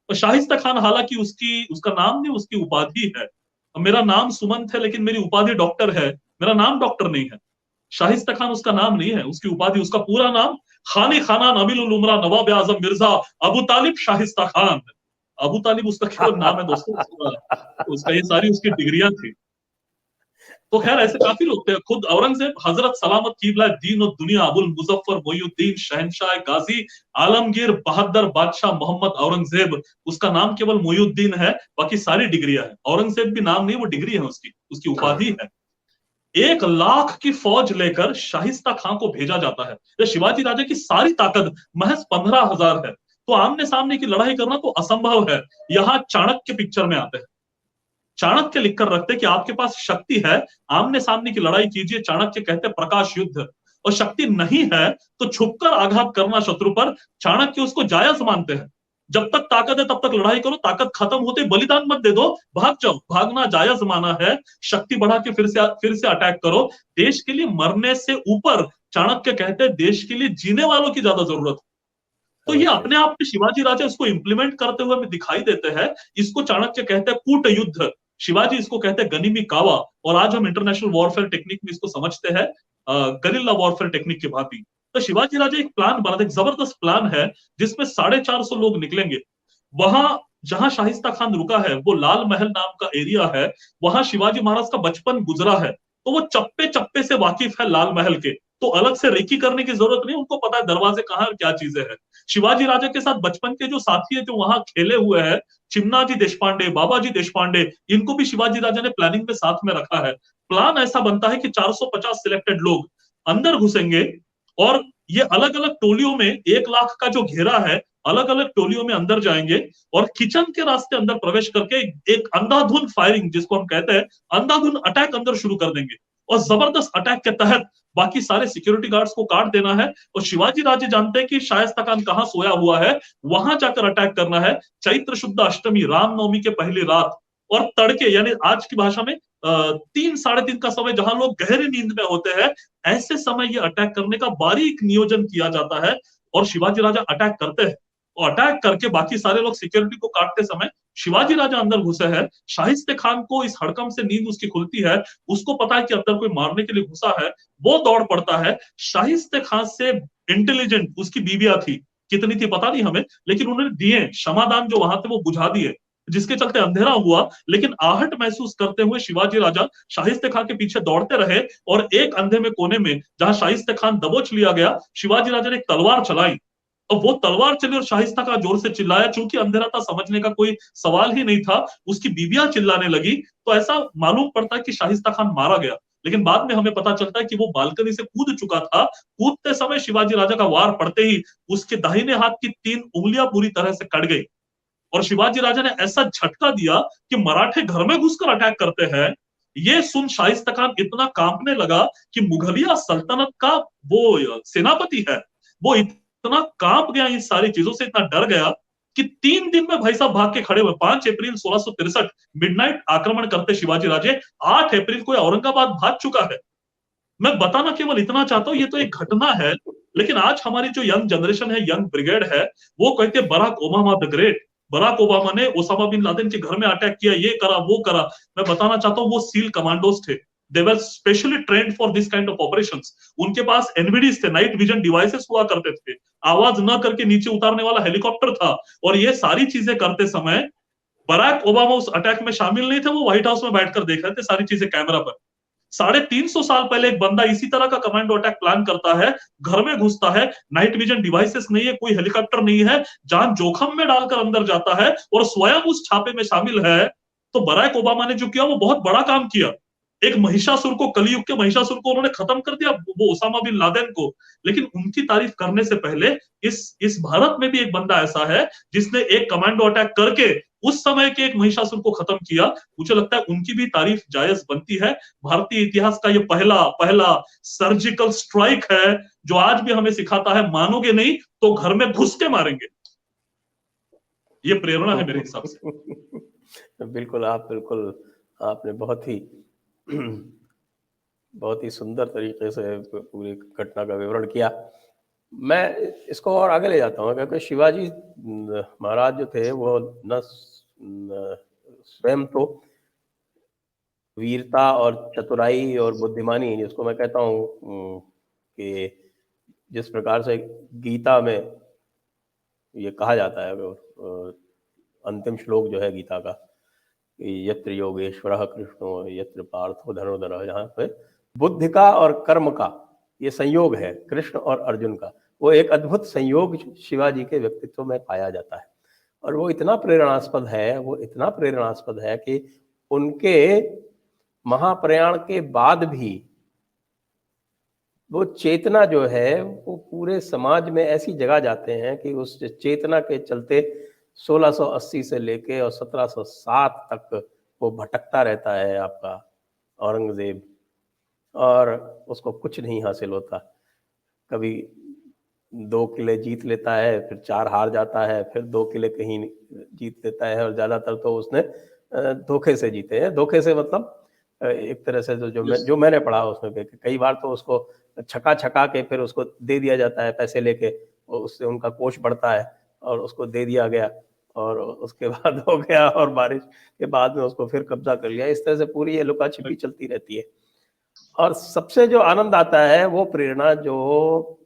Speaker 3: और शाहिस्ता खान हालांकि उसका नाम नहीं, उसकी उपाधि है। मेरा नाम सुमंत है लेकिन मेरी उपाधि डॉक्टर है, मेरा नाम डॉक्टर नहीं है। शाहिस्ता खान उसका नाम नहीं है, उसकी उपाधि, उसका पूरा नाम खानी खाना नबील उल उमरा नवाब आजम मिर्जा अबू तालिब शाहिस्ता खान। अबू तालिब उसका केवल नाम है दोस्तों, उसका ये सारी उसकी डिग्रियां थी। तो खैर ऐसे काफी लोग थे। खुद औरंगजेब हजरत सलामत कीबला दीन और दुनिया अबुल मुजफ्फर मोइनुद्दीन शहनशाह गाजी आलमगीर बहादुर बादशाह मोहम्मद औरंगजेब, उसका नाम केवल मोइनुद्दीन है, बाकी सारी डिग्रियां है। औरंगजेब भी नाम नहीं, वो डिग्री है उसकी उपाधि है। 1 लाख की फौज लेकर शाहिस्ता खां को भेजा जाता है। तो शिवाजी राजा की सारी ताकत महज 15,000 है, तो आमने सामने की लड़ाई करना तो असंभव है। यहां चाणक्य पिक्चर में आते हैं। चाणक्य लिखकर रखते कि आपके पास शक्ति है, आमने सामने की लड़ाई कीजिए। चाणक्य कहते प्रकाश युद्ध। और शक्ति नहीं है तो छुपकर आघात करना शत्रु पर, चाणक्य उसको जायज मानते हैं। जब तक ताकत है तब तक लड़ाई करो, ताकत खत्म होते बलिदान मत दे दो, भाग जाओ। भागना जायज माना है, शक्ति बढ़ा के फिर से अटैक करो। देश के लिए मरने से ऊपर चाणक्य कहते हैं देश के लिए जीने वालों की ज्यादा जरूरत है। तो ये अपने आप में शिवाजी राजा इसको इंप्लीमेंट करते हुए हमें दिखाई देते हैं। इसको चाणक्य कहते हैं कूट युद्ध, शिवाजी इसको कहते हैं गनिमी कावा, और आज हम इंटरनेशनल वॉरफेयर टेक्निक में इसको समझते हैं गरिल्ला वॉरफेयर टेक्निक की भांति। तो शिवाजी राजा एक प्लान बना, एक जबरदस्त प्लान है जिसमें 450 लोग निकलेंगे। वहां जहां शाहिस्ता खान रुका है वो लाल महल नाम का एरिया है, वहां शिवाजी महाराज का बचपन गुजरा है, तो वो चप्पे चप्पे से वाकिफ है लाल महल के। तो अलग से रेकी करने की जरूरत नहीं, उनको पता है दरवाजे कहाँ और क्या चीजें हैं। शिवाजी राजा के साथ बचपन के जो साथी है जो वहां खेले हुए हैं, चिमनाजी देशपांडे, बाबाजी देशपांडे, इनको भी शिवाजी राजा ने प्लानिंग में साथ में रखा है। प्लान ऐसा बनता है कि 450 सिलेक्टेड लोग अंदर घुसेंगे और ये अलग अलग टोलियों में 1 लाख का जो घेरा है, अलग अलग टोलियों में अंदर जाएंगे और किचन के रास्ते अंदर प्रवेश करके एक अंधाधुन फायरिंग, जिसको हम कहते हैं अंधाधुन अटैक, अंदर शुरू कर देंगे। और जबरदस्त अटैक के तहत बाकी सारे सिक्योरिटी गार्ड्स को काट देना है। और शिवाजी राजे जानते हैं कि शाइस्ता खान कहां सोया हुआ है, वहां जाकर अटैक करना है। चैत्र शुद्ध अष्टमी, रामनवमी के पहली रात और तड़के, यानी आज की भाषा में 3 साढ़े 3 का समय, जहां लोग गहरी नींद में होते हैं, ऐसे समय ये अटैक करने का बारीक नियोजन किया जाता है। और शिवाजी राजा अटैक करते हैं और अटैक करके बाकी सारे लोग सिक्योरिटी को काटते समय शिवाजी राजा अंदर घुसे हैं। शाहिस्ते खान को इस हड़कम से नींद उसकी खुलती है, उसको पता है कि अंदर कोई मारने के लिए घुसा है, वो दौड़ पड़ता है। शाहिस्ते खान से इंटेलिजेंट उसकी बीवियां थी, कितनी थी पता नहीं हमें, लेकिन उन्होंने दिए क्षमादान जो वहां थे वो बुझा दिए, जिसके चलते अंधेरा हुआ। लेकिन आहट महसूस करते हुए शिवाजी राजा शाहिस्ते खान के पीछे दौड़ते रहे और एक अंधे में कोने में जहां शाहिस्ते खान दबोच लिया गया, शिवाजी राजा ने एक तलवार चलाई और वो तलवार चली और शाहिस्ता का जोर से चिल्लाया। चूंकि अंधेरा था, समझने का कोई सवाल ही नहीं था, उसकी बीवियां चिल्लाने लगी, तो ऐसा मालूम पड़ता है कि शाहिस्ता खान मारा गया। लेकिन बाद में हमें पता चलता है कि वो बालकनी से कूद चुका था। कूदते समय शिवाजी राजा का वार पड़ते ही उसके दाहिने हाथ की 3 उंगलियां पूरी तरह से कट गई और शिवाजी राजा ने ऐसा झटका दिया कि मराठे घर में घुसकर अटैक करते हैं। ये सुन शाहिस्ता खान इतना कांपने लगा कि मुगलिया सल्तनत का वो सेनापति है, वो इतना कांप गया, इन सारी चीजों से इतना डर गया कि 3 दिन में भाई साहब भाग के खड़े हुए। 5 अप्रैल 1663 मिडनाइट आक्रमण करते शिवाजी राजे, 8 अप्रैल को औरंगाबाद भाग चुका है। मैं बताना केवल इतना चाहता हूं, ये तो एक घटना है, लेकिन आज हमारी जो यंग जनरेशन है, यंग ब्रिगेड है, वो कहते हैं Barack Obama the great, Barack Obama ने ओसामा बिन लादेन के घर में अटैक किया, ये करा वो करा। मैं बताना चाहता हूं वो सील कमांडोज थे, they were specially trained for this kind of operations. उनके पास एनवीडीज थे, नाइट विजन डिवाइसेस हुआ करते थे, आवाज न करके नीचे उतारने वाला हेलीकॉप्टर था। और ये सारी चीजें करते समय बराक ओबामा उस अटैक में शामिल नहीं थे, वो व्हाइट हाउस में बैठकर देख रहे थे सारी चीजें कैमरा पर। 350 साल पहले एक बंदा इसी तरह का कमांडो अटैक प्लान करता है, घर में घुसता है, नाइट विजन डिवाइसेस नहीं है, कोई हेलीकॉप्टर नहीं है, जान जोखिम में डालकर अंदर जाता है और स्वयं उस छापे में शामिल है। तो बराक ओबामा ने जो किया वो बहुत बड़ा काम किया। एक महिषासुर को, कलयुग के महिषासुर को उन्होंने खत्म कर दिया, वो ओसामा बिन लादेन को। लेकिन उनकी तारीफ करने से पहले इस भारत में भी एक बंदा ऐसा है जिसने एक कमांडो अटैक करके उस समय के एक महिषासुर को खत्म किया। मुझे लगता है उनकी भी तारीफ जायज बनती है। भारतीय इतिहास का ये पहला सर्जिकल स्ट्राइक है जो आज भी हमें सिखाता है, मानोगे नहीं तो घर में घुस के मारेंगे। ये प्रेरणा है मेरे हिसाब से।
Speaker 2: बिल्कुल आपने बहुत ही सुंदर तरीके से पूरी घटना का विवरण किया। मैं इसको और आगे ले जाता हूँ, क्योंकि शिवाजी महाराज जो थे वो न स्वयं तो वीरता और चतुराई और बुद्धिमानी, जिसको मैं कहता हूँ कि जिस प्रकार से गीता में ये कहा जाता है, अंतिम श्लोक जो है गीता का, यत्र योगेश्वरः कृष्णो यत्र पार्थो धनुर्धरः, जहाँ पे बुद्धि का और कर्म का ये संयोग है कृष्ण और अर्जुन का, वो एक अद्भुत संयोग शिवाजी के व्यक्तित्व में पाया जाता है। और वो इतना प्रेरणास्पद है कि उनके महाप्रयाण के बाद भी वो चेतना जो है वो पूरे समाज में ऐसी जगह जाते हैं कि उस चेतना के चलते 1680 से लेके और 1707 तक वो भटकता रहता है आपका औरंगजेब, और उसको कुछ नहीं हासिल होता। कभी 2 किले जीत लेता है, फिर 4 हार जाता है, फिर 2 किले कहीं जीत लेता है, और ज़्यादातर तो उसने धोखे से जीते हैं। धोखे से मतलब एक तरह से जो मैंने पढ़ा उसमें कई बार तो उसको छका के फिर उसको दे दिया जाता है पैसे लेके, उससे उनका कोष बढ़ता है और उसको दे दिया गया, और उसके बाद हो गया, और बारिश के बाद में उसको फिर कब्जा कर लिया। इस तरह से पूरी ये लुका छिपी चलती रहती है। और सबसे जो आनंद आता है वो प्रेरणा जो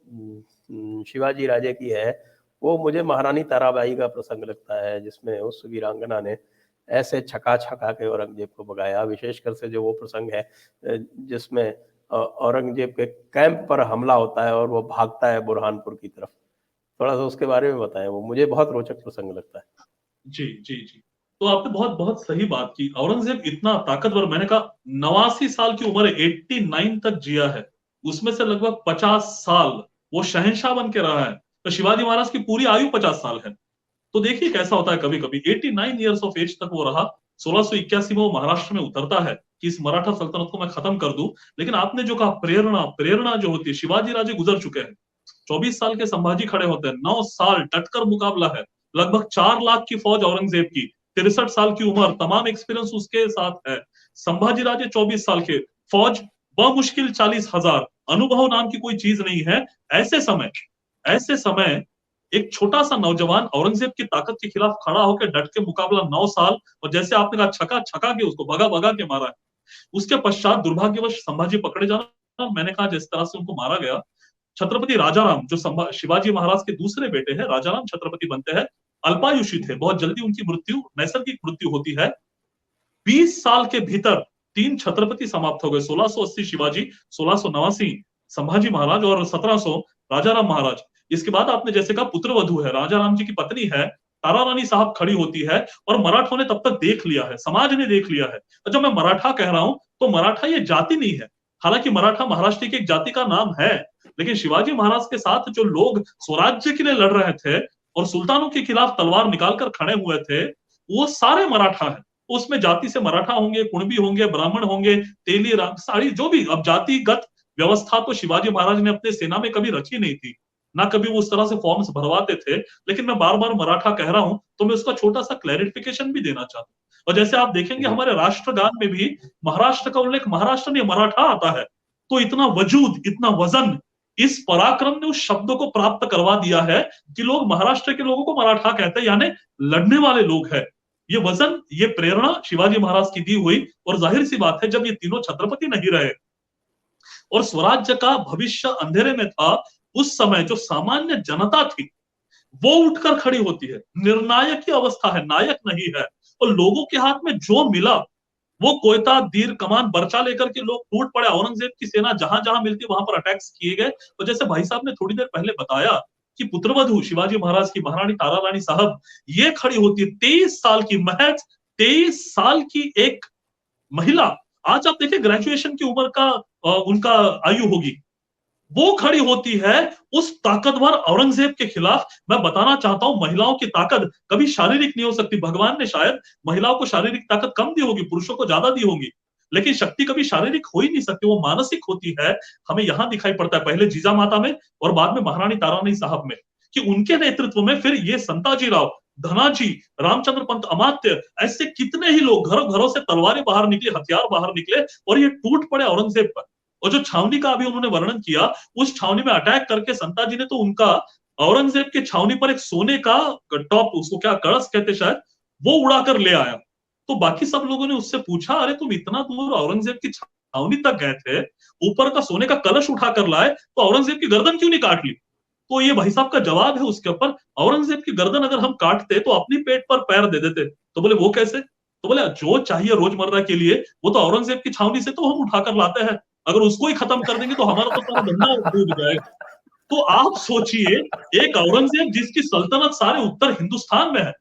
Speaker 2: शिवाजी राजे की है, वो मुझे महारानी ताराबाई का प्रसंग लगता है, जिसमें उस वीरांगना ने ऐसे छका के औरंगजेब को भगाया। विशेषकर से जो वो प्रसंग है जिसमें औरंगजेब के कैंप पर हमला होता है और वो भागता है बुरहानपुर की तरफ, थोड़ा सा उसके बारे में बताएं, वो मुझे बहुत रोचक प्रसंग लगता है।
Speaker 3: जी जी जी, तो आपने बहुत बहुत सही बात की। औरंगजेब इतना ताकतवर, मैंने कहा 89 साल की उम्र है, 89 तक जिया है, उसमें से लगभग 50 साल वो शहंशाह बन के रहा है। तो शिवाजी महाराज की पूरी आयु 50 साल है। तो देखिए कैसा होता है, कभी कभी 89 ईयर्स ऑफ एज तक वो रहा। 1681 में वो महाराष्ट्र में उतरता है कि इस मराठा सल्तनत को मैं खत्म कर दूं। लेकिन आपने जो कहा प्रेरणा जो होती है, शिवाजी राजे गुजर चुके हैं, 24 साल के संभाजी खड़े होते हैं, 9 साल डटकर मुकाबला है, लगभग 4 लाख की फौज औरंगजेब की, 63 साल की उम्र, तमाम एक्सपीरियंस उसके साथ है। संभाजी राजे 24 साल के, फौज बमुश्किल 40,000, अनुभव नाम की कोई चीज नहीं है। ऐसे समय एक छोटा सा नौजवान औरंगजेब की ताकत के खिलाफ खड़ा होकर डट के मुकाबला 9 साल, और जैसे आपने कहा छका के उसको भगा के मारा है। उसके पश्चात दुर्भाग्यवश संभाजी पकड़े जाना, मैंने कहा जिस तरह से उनको मारा गया। छत्रपति राजाराम जो शिवाजी महाराज के दूसरे बेटे हैं, राजाराम छत्रपति बनते हैं, अल्पायुषी थे, बहुत जल्दी उनकी मृत्यु नैसर्गिक मृत्यु होती है। 20 साल के भीतर 3 छत्रपति समाप्त हो गए, 1680 शिवाजी, 1689 संभाजी महाराज और 1700 राजाराम महाराज। इसके बाद आपने जैसे कहा पुत्रवधू है, राजाराम जी की पत्नी है, तारा रानी साहब खड़ी होती है, और मराठों ने तब तक देख लिया है, समाज ने देख लिया है। तो जब मैं मराठा कह रहा हूं तो मराठा ये जाति नहीं है, हालांकि मराठा महाराष्ट्र की एक जाति का नाम है, लेकिन शिवाजी महाराज के साथ जो लोग स्वराज्य के लिए लड़ रहे थे और सुल्तानों के खिलाफ तलवार निकालकर खड़े हुए थे, वो सारे मराठा है। उसमें जाति से मराठा होंगे, कुणबी होंगे, ब्राह्मण होंगे, तेली, साड़ी, जो भी, अब जातिगत व्यवस्था तो शिवाजी महाराज ने अपने सेना में कभी रखी नहीं थी, ना कभी वो उस तरह से फॉर्म्स भरवाते थे। लेकिन मैं बार बार मराठा कह रहा हूं तो मैं उसका छोटा सा क्लैरिफिकेशन भी देना चाहता हूं। और जैसे आप देखेंगे हमारे राष्ट्रगान में भी महाराष्ट्र का उल्लेख महाराष्ट्र नहीं मराठा आता है। तो इतना वजूद, इतना वजन इस पराक्रम ने उस शब्द को प्राप्त करवा दिया है कि लोग महाराष्ट्र के लोगों को मराठा कहते हैं, यानी लड़ने वाले लोग हैं। ये वजन, ये प्रेरणा शिवाजी महाराज की दी हुई, और जाहिर सी बात है जब ये तीनों छत्रपति नहीं रहे और स्वराज्य का भविष्य अंधेरे में था, उस समय जो सामान्य जनता थी वो उठकर खड़ी होती है। निर्णायक की अवस्था है, नायक नहीं है। और लोगों के हाथ में जो मिला वो कोयता, तीर, कमान, बर्चा लेकर के लोग टूट पड़े। औरंगजेब की सेना जहां जहां मिलती वहां पर अटैक्स किए गए। और जैसे भाई साहब ने थोड़ी देर पहले बताया कि पुत्रवधू शिवाजी महाराज की महारानी तारा रानी साहब ये खड़ी होती है 23 साल की, महज 23 साल की एक महिला। आज आप देखिए ग्रेजुएशन की उम्र का उनका आयु होगी, वो खड़ी होती है उस ताकतवर औरंगजेब के खिलाफ। मैं बताना चाहता हूं महिलाओं की ताकत कभी शारीरिक नहीं हो सकती। भगवान ने शायद महिलाओं को शारीरिक ताकत कम दी होगी, पुरुषों को ज्यादा दी होगी, लेकिन शक्ति कभी शारीरिक हो ही नहीं सकती, वो मानसिक होती है। हमें यहां दिखाई पड़ता है पहले जीजा माता में और बाद में महारानी तारानी साहब में, कि उनके नेतृत्व में फिर ये संताजी राव, धनाजी, रामचंद्र पंत अमात्य, ऐसे कितने ही लोग घरों घरों से तलवारें बाहर निकली, हथियार बाहर निकले और ये टूट पड़े औरंगजेब पर। और जो छावनी का अभी उन्होंने वर्णन किया, उस छावनी में अटैक करके संताजी ने तो उनका औरंगजेब के छावनी पर एक सोने का टॉप, उसको क्या कलश कहते शायद, वो उड़ाकर ले आया। तो बाकी सब लोगों ने उससे पूछा, अरे तुम इतना दूर औरंगजेब की छावनी तक गए थे, ऊपर का सोने का कलश उठाकर लाए, तो औरंगजेब की गर्दन क्यों नहीं काट ली? तो ये भाई साहब का जवाब है उसके ऊपर, औरंगजेब की गर्दन अगर हम काटते तो अपनी पेट पर पैर दे देते। तो बोले वो कैसे? तो बोले जो चाहिए रोजमर्रा के लिए वो तो औरंगजेब की छावनी से तो हम उठाकर लाते हैं, अगर उसको ही खत्म कर देंगे तो हमारा तो सारा धंधा डूब जाएगा। तो आप सोचिए, एक औरंगजेब जिसकी सल्तनत सारे उत्तर हिंदुस्तान में है,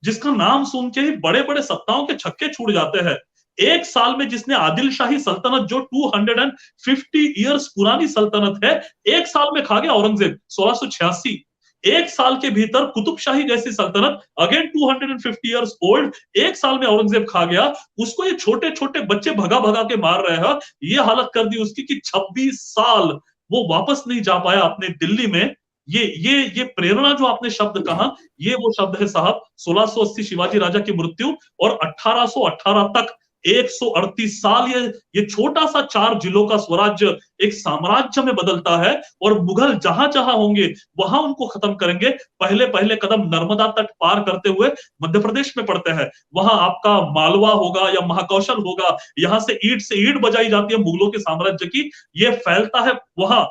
Speaker 3: जिसका नाम सुन के ही बड़े बड़े सत्ताओं के छक्के छूट जाते हैं, एक साल में जिसने आदिल शाही सल्तनत जो 250 ईयर्स पुरानी सल्तनत है, एक साल में खा गया औरंगजेब 1686। एक साल के भीतर कुतुब शाही जैसी सल्तनत अगेन 250 ईयर्स ओल्ड, एक साल में औरंगजेब खा गया। उसको ये छोटे छोटे बच्चे भगा भगा के मार रहे हैं, ये हालत कर दी उसकी कि 26 साल वो वापस नहीं जा पाया अपने दिल्ली में। ये प्रेरणा जो आपने शब्द कहा, ये वो शब्द है साहब। 1680 शिवाजी राजा की मृत्यु और 1818 तक 138 साल ये छोटा सा 4 जिलों का स्वराज्य एक साम्राज्य में बदलता है। और मुगल जहां जहां होंगे वहां उनको खत्म करेंगे। पहले पहले कदम नर्मदा तट पार करते हुए मध्य प्रदेश में पड़ते हैं, वहां आपका मालवा होगा या महाकौशल होगा, यहां से ईंट बजाई जाती है मुगलों के साम्राज्य की। ये फैलता है वहां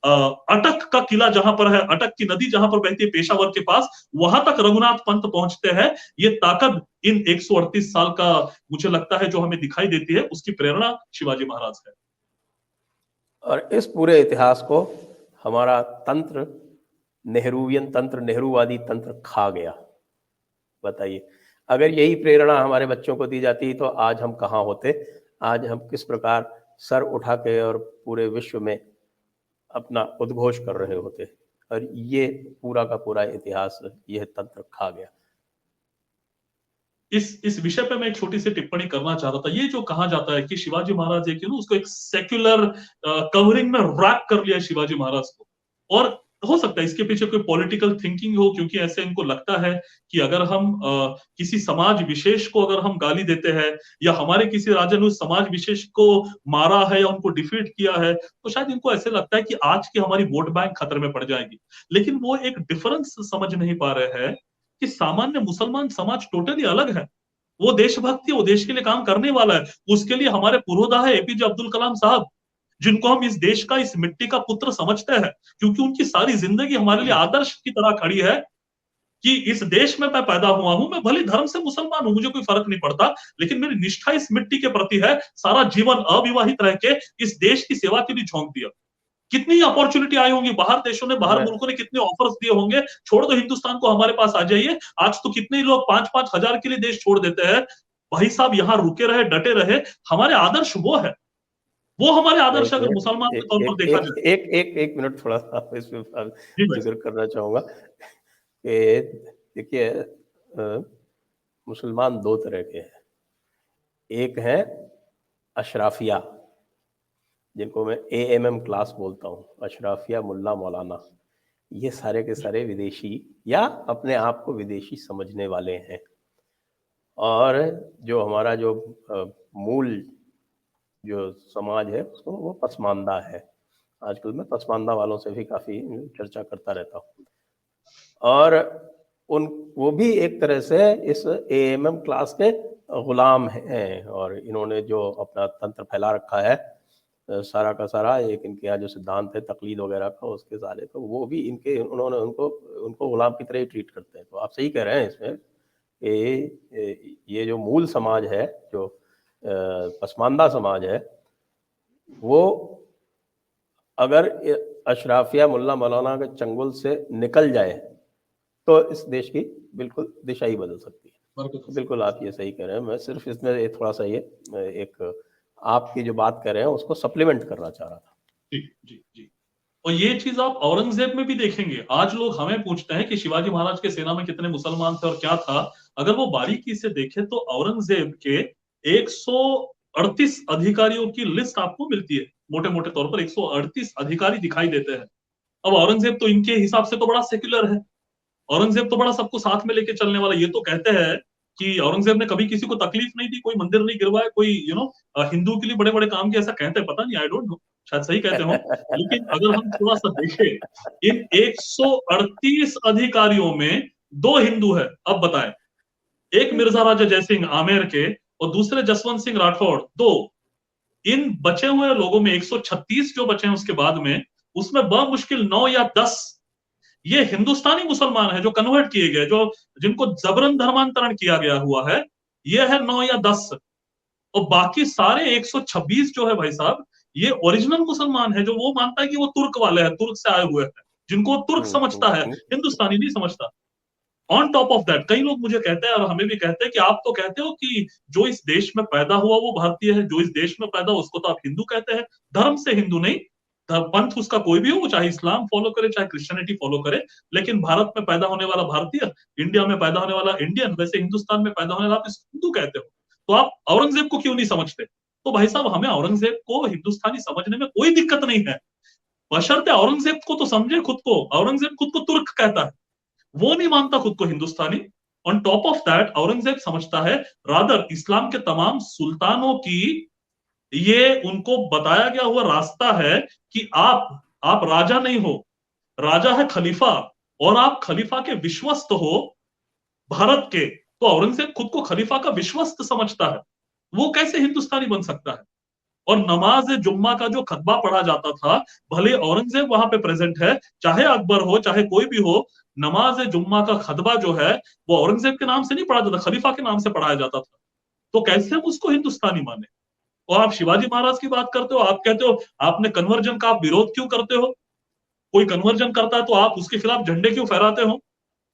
Speaker 3: अटक का किला जहां पर है, अटक की नदी जहां पर बहती है पेशावर के पास, वहां तक रघुनाथ पंत पहुंचते हैं। ये ताकत इन 138 साल का मुझे लगता है जो हमें दिखाई देती है, उसकी प्रेरणा शिवाजी महाराज है।
Speaker 2: और इस पूरे इतिहास को हमारा तंत्र, नेहरूवियन तंत्र, नेहरूवादी तंत्र खा गया। बताइए, अगर यही प्रेरणा हमारे बच्चों को दी जाती तो आज हम कहाँ होते? आज हम किस प्रकार सर उठा के और पूरे विश्व में अपना उद्घोष कर रहे होते। और ये पूरा का पूरा इतिहास यह तंत्र खा गया।
Speaker 3: इस विषय पे मैं एक छोटी सी टिप्पणी करना चाह रहा था। ये जो कहा जाता है कि शिवाजी महाराज एक उसको एक सेक्युलर कवरिंग में रैप कर लिया शिवाजी महाराज को, और हो सकता है इसके पीछे कोई पॉलिटिकल थिंकिंग हो, क्योंकि ऐसे इनको लगता है कि अगर हम किसी समाज विशेष को अगर हम गाली देते हैं या हमारे किसी राजा ने उस समाज विशेष को मारा है या उनको डिफीट किया है, तो शायद इनको ऐसे लगता है कि आज की हमारी वोट बैंक खतरे में पड़ जाएगी। लेकिन वो एक डिफरेंस समझ नहीं पा रहे हैं कि सामान्य मुसलमान समाज टोटली अलग है। वो देशभक्ति, वो देश के लिए काम करने वाला है। उसके लिए हमारे पूर्वोधा है एपीजे अब्दुल कलाम साहब, जिनको हम इस देश का, इस मिट्टी का पुत्र समझते हैं, क्योंकि उनकी सारी जिंदगी हमारे लिए आदर्श की तरह खड़ी है कि इस देश में मैं पैदा हुआ हूं, मैं भले धर्म से मुसलमान हूं, मुझे कोई फर्क नहीं पड़ता, लेकिन मेरी निष्ठा इस मिट्टी के प्रति है। सारा जीवन अविवाहित रह के इस देश की सेवा के लिए झोंक दिया। कितनी अपॉर्चुनिटी आई होंगी, बाहर देशों ने, बाहर मुल्कों ने कितने ऑफर्स दिए होंगे, छोड़ दो हिंदुस्तान को, हमारे पास आ जाइए। आज तो कितने ही लोग 5-5 हजार के लिए देश छोड़ देते हैं। भाई साहब यहाँ रुके रहे, डटे रहे, हमारे आदर्श वो है, वो हमारे आदर्श अगर मुसलमान के तौर पर देखा जाए।
Speaker 2: एक मिनट थोड़ा सा इसमें
Speaker 3: जी भाई।
Speaker 2: जिक्र करना चाहूंगा कि देखिए, मुसलमान दो तरह के हैं। एक है अशराफिया, जिनको मैं AMM क्लास बोलता हूँ, अशराफिया, मुल्ला, मौलाना। ये सारे के सारे विदेशी या अपने आप को विदेशी समझने वाले हैं। और जो हमारा जो मूल जो समाज है उसको वो पसमानदा है। आजकल मैं पसमानदा वालों से भी काफ़ी चर्चा करता रहता हूँ। और वो भी एक तरह से इस AMM क्लास के गुलाम हैं। और इन्होंने जो अपना तंत्र फैला रखा है सारा का सारा, एक इनके यहाँ जो सिद्धांत है तकलीद वगैरह का, उसके सारे, तो वो भी उनको गुलाम की तरह ही ट्रीट करते हैं। तो आप सही कह रहे हैं इसमें कि ये जो मूल समाज है, जो पसमानदा समाज है, वो अगर अशराफिया मुल्ला मौलाना के चंगुल से निकल जाए तो इस देश की बिल्कुल दिशा ही बदल सकती है। बिल्कुल आप ये सही कह रहे हैं। मैं सिर्फ इसमें थोड़ा सा ये एक आपकी जो बात कर रहे हैं उसको सप्लीमेंट करना चाह रहा था।
Speaker 3: जी जी जी। और ये चीज आप औरंगजेब में भी देखेंगे। आज लोग हमें पूछते हैं कि शिवाजी महाराज के सेना में कितने मुसलमान थे और क्या था। अगर वो बारीकी से देखे तो औरंगजेब के 138 अधिकारियों की लिस्ट आपको मिलती है। मोटे मोटे तौर पर 138 अधिकारी दिखाई देते हैं। अब औरंगजेब तो इनके हिसाब से तो बड़ा सेक्युलर है। औरंगजेब तो बड़ा सबको साथ में लेके चलने वाला। ये तो कहते हैं कि औरंगजेब ने कभी किसी को तकलीफ नहीं दी, कोई मंदिर नहीं गिरवाया, कोई हिंदू के लिए बड़े बड़े काम किए, ऐसा कहते हैं। पता नहीं, आई डोंट नो, शायद सही कहते हो। लेकिन अगर हम थोड़ा सा देखें, इन 138 अधिकारियों में 2 हिंदू है। अब बताएं, एक मिर्जा राजा जयसिंह आमेर के और दूसरे जसवंत सिंह राठौड़, 2। इन बचे हुए लोगों में 136 जो बचे हैं उसके बाद में, उसमें बमुश्किल 9 या 10 ये हिंदुस्तानी मुसलमान है जो कन्वर्ट किए गए, जो जिनको जबरन धर्मांतरण किया गया हुआ है। ये है 9 या 10। और बाकी सारे 126 जो है भाई साहब, ये ओरिजिनल मुसलमान है, जो वो मानता है कि वो तुर्क वाले हैं, तुर्क से आए हुए हैं, जिनको वो तुर्क समझता है, हिंदुस्तानी नहीं समझता। ऑन टॉप ऑफ दैट कई लोग मुझे कहते हैं और हमें भी कहते हैं कि आप तो कहते हो कि जो इस देश में पैदा हुआ वो भारतीय है, जो इस देश में पैदा हुआ उसको तो आप हिंदू कहते हैं। धर्म से हिंदू नहीं, पंथ उसका कोई भी हो, वो चाहे इस्लाम फॉलो करे चाहे क्रिश्चियनिटी फॉलो करे, लेकिन भारत में पैदा होने वाला भारतीय, इंडिया में पैदा होने वाला इंडियन, वैसे हिंदुस्तान में पैदा होने वाला आप इसको हिंदू कहते हो। तो आप औरंगजेब को क्यों नहीं समझते? तो भाई साहब, हमें औरंगजेब को हिंदुस्तानी समझने में कोई दिक्कत नहीं है, बशर्ते औरंगजेब को तो समझे खुद को। औरंगजेब खुद को तुर्क कहता है, वो नहीं मानता खुद को हिंदुस्तानी। On top of that Aurangzeb समझता है रादर इस्लाम के तमाम सुल्तानों की ये उनको बताया गया हुआ रास्ता है कि आप राजा नहीं हो, राजा है खलीफा, और आप खलीफा के विश्वस्त हो भारत के। तो औरंगजेब खुद को खलीफा का विश्वस्त समझता है, वो कैसे हिंदुस्तानी बन सकता है? और नमाज जुम्मा का जो खतबा पढ़ा जाता था, भले औरंगजेब वहां पे प्रेजेंट है, चाहे अकबर हो चाहे कोई भी हो, नमाज जुम्मा का खतबा जो है वो औरंगजेब के नाम से नहीं पढ़ा जाता, खलीफा के नाम से पढ़ाया जाता था। तो कैसे हम उसको हिंदुस्तानी माने? और आप शिवाजी महाराज की बात करते हो, आप कहते हो आपने कन्वर्जन का आप विरोध क्यों करते हो? कोई कन्वर्जन करता है तो आप उसके खिलाफ झंडे क्यों फहराते हो?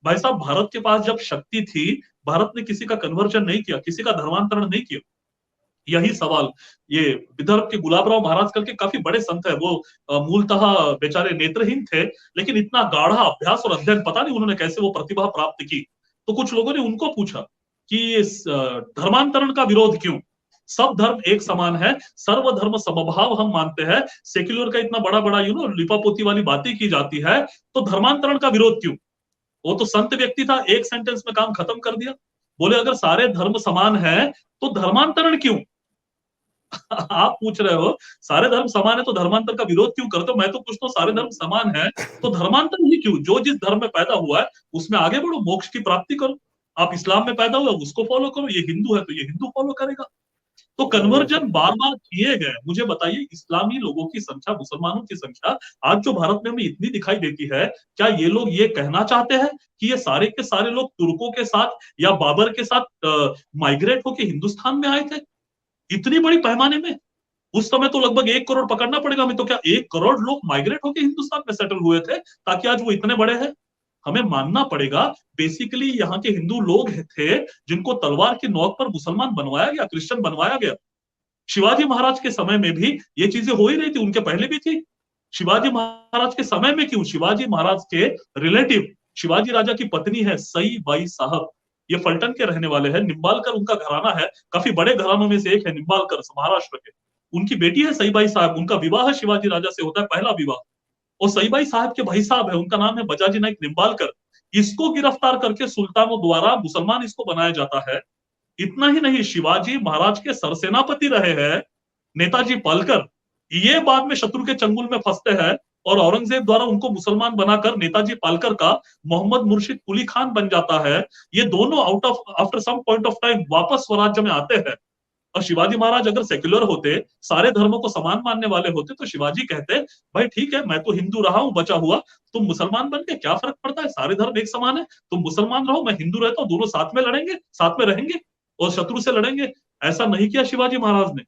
Speaker 3: भाई साहब, भारत के पास जब शक्ति थी, भारत ने किसी का कन्वर्जन नहीं किया, किसी का धर्मांतरण नहीं किया। यही सवाल ये विदर्भ के गुलाबराव महाराज करके काफी बड़े संत है, वो मूलतः बेचारे नेत्रहीन थे, लेकिन इतना गाढ़ा अभ्यास और अध्ययन, पता नहीं उन्होंने कैसे वो प्रतिभा प्राप्त की। तो कुछ लोगों ने उनको पूछा कि धर्मांतरण का विरोध क्यों? सब धर्म एक समान है, सर्वधर्म समभाव हम मानते हैं, सेक्युलर का इतना बड़ा बड़ा लिपापोती वाली बातें की जाती है, तो धर्मांतरण का विरोध क्यों? वो तो संत व्यक्ति था, एक सेंटेंस में काम खत्म कर दिया। बोले अगर सारे धर्म समान है तो धर्मांतरण क्यों? आप पूछ रहे हो सारे धर्म समान है तो धर्मांतर का विरोध क्यों करते हो? मैं तो पूछता हूँ सारे धर्म समान है तो धर्मांतर ही क्यों? जो जिस धर्म में पैदा हुआ है उसमें आगे बढ़ो, मोक्ष की प्राप्ति करो। आप इस्लाम में पैदा हुआ उसको फॉलो करो, ये हिंदू है तो ये हिंदू फॉलो करेगा। तो कन्वर्जन बार बार किए गए। मुझे बताइए, इस्लामी लोगों की संख्या, मुसलमानों की संख्या आज जो भारत में हमें इतनी दिखाई देती है, क्या ये लोग ये कहना चाहते हैं कि ये सारे के सारे लोग तुर्कों के साथ या बाबर के साथ माइग्रेट होकर हिंदुस्तान में आए थे इतनी बड़ी पैमाने में? उस समय तो लगभग 1 करोड़ पकड़ना पड़ेगा हमें, तो क्या 1 करोड़ लोग माइग्रेट होकर हिंदुस्तान में सेटल हुए थे ताकि आज वो इतने बड़े हैं? हमें मानना पड़ेगा बेसिकली यहाँ के हिंदू लोग थे जिनको तलवार की नोक पर मुसलमान बनवाया गया, क्रिश्चियन बनवाया गया। शिवाजी महाराज के समय में भी ये चीजें हो ही रही थी, उनके पहले भी थी। शिवाजी महाराज के समय में क्यों? शिवाजी महाराज के रिलेटिव, शिवाजी राजा की पत्नी है सई बाई साहब, ये फलटन के रहने वाले हैं, निम्बालकर उनका घराना है, काफी बड़े घरानों में से एक है निम्बालकर, महाराष्ट्र के। उनकी बेटी है सईबाई साहब, उनका विवाह शिवाजी राजा से होता है, पहला विवाह। और सईबाई साहब के भाई साहब है, उनका नाम है बजाजी नाइक निम्बालकर। इसको गिरफ्तार करके सुल्तानों द्वारा मुसलमान इसको बनाया जाता है। इतना ही नहीं, शिवाजी महाराज के सरसेनापति रहे हैं नेताजी पालकर, ये बाद में शत्रु के चंगुल में फंसते हैं और औरंगजेब द्वारा उनको मुसलमान बनाकर नेताजी पालकर का मोहम्मद मुर्शिद कुली खान बन जाता है। ये दोनों after some point of time वापस स्वराज्य में आते हैं। और शिवाजी महाराज अगर सेक्युलर होते, सारे धर्मों को समान मानने वाले होते, तो शिवाजी कहते भाई ठीक है, मैं तो हिंदू रहा हूं बचा हुआ, तुम मुसलमान बन के क्या फर्क पड़ता है, सारे धर्म एक समान है, तुम मुसलमान रहो मैं हिंदू रहता हूं, दोनों साथ में लड़ेंगे साथ में रहेंगे। और शत्रु से लड़ेंगे। ऐसा नहीं किया शिवाजी महाराज ने।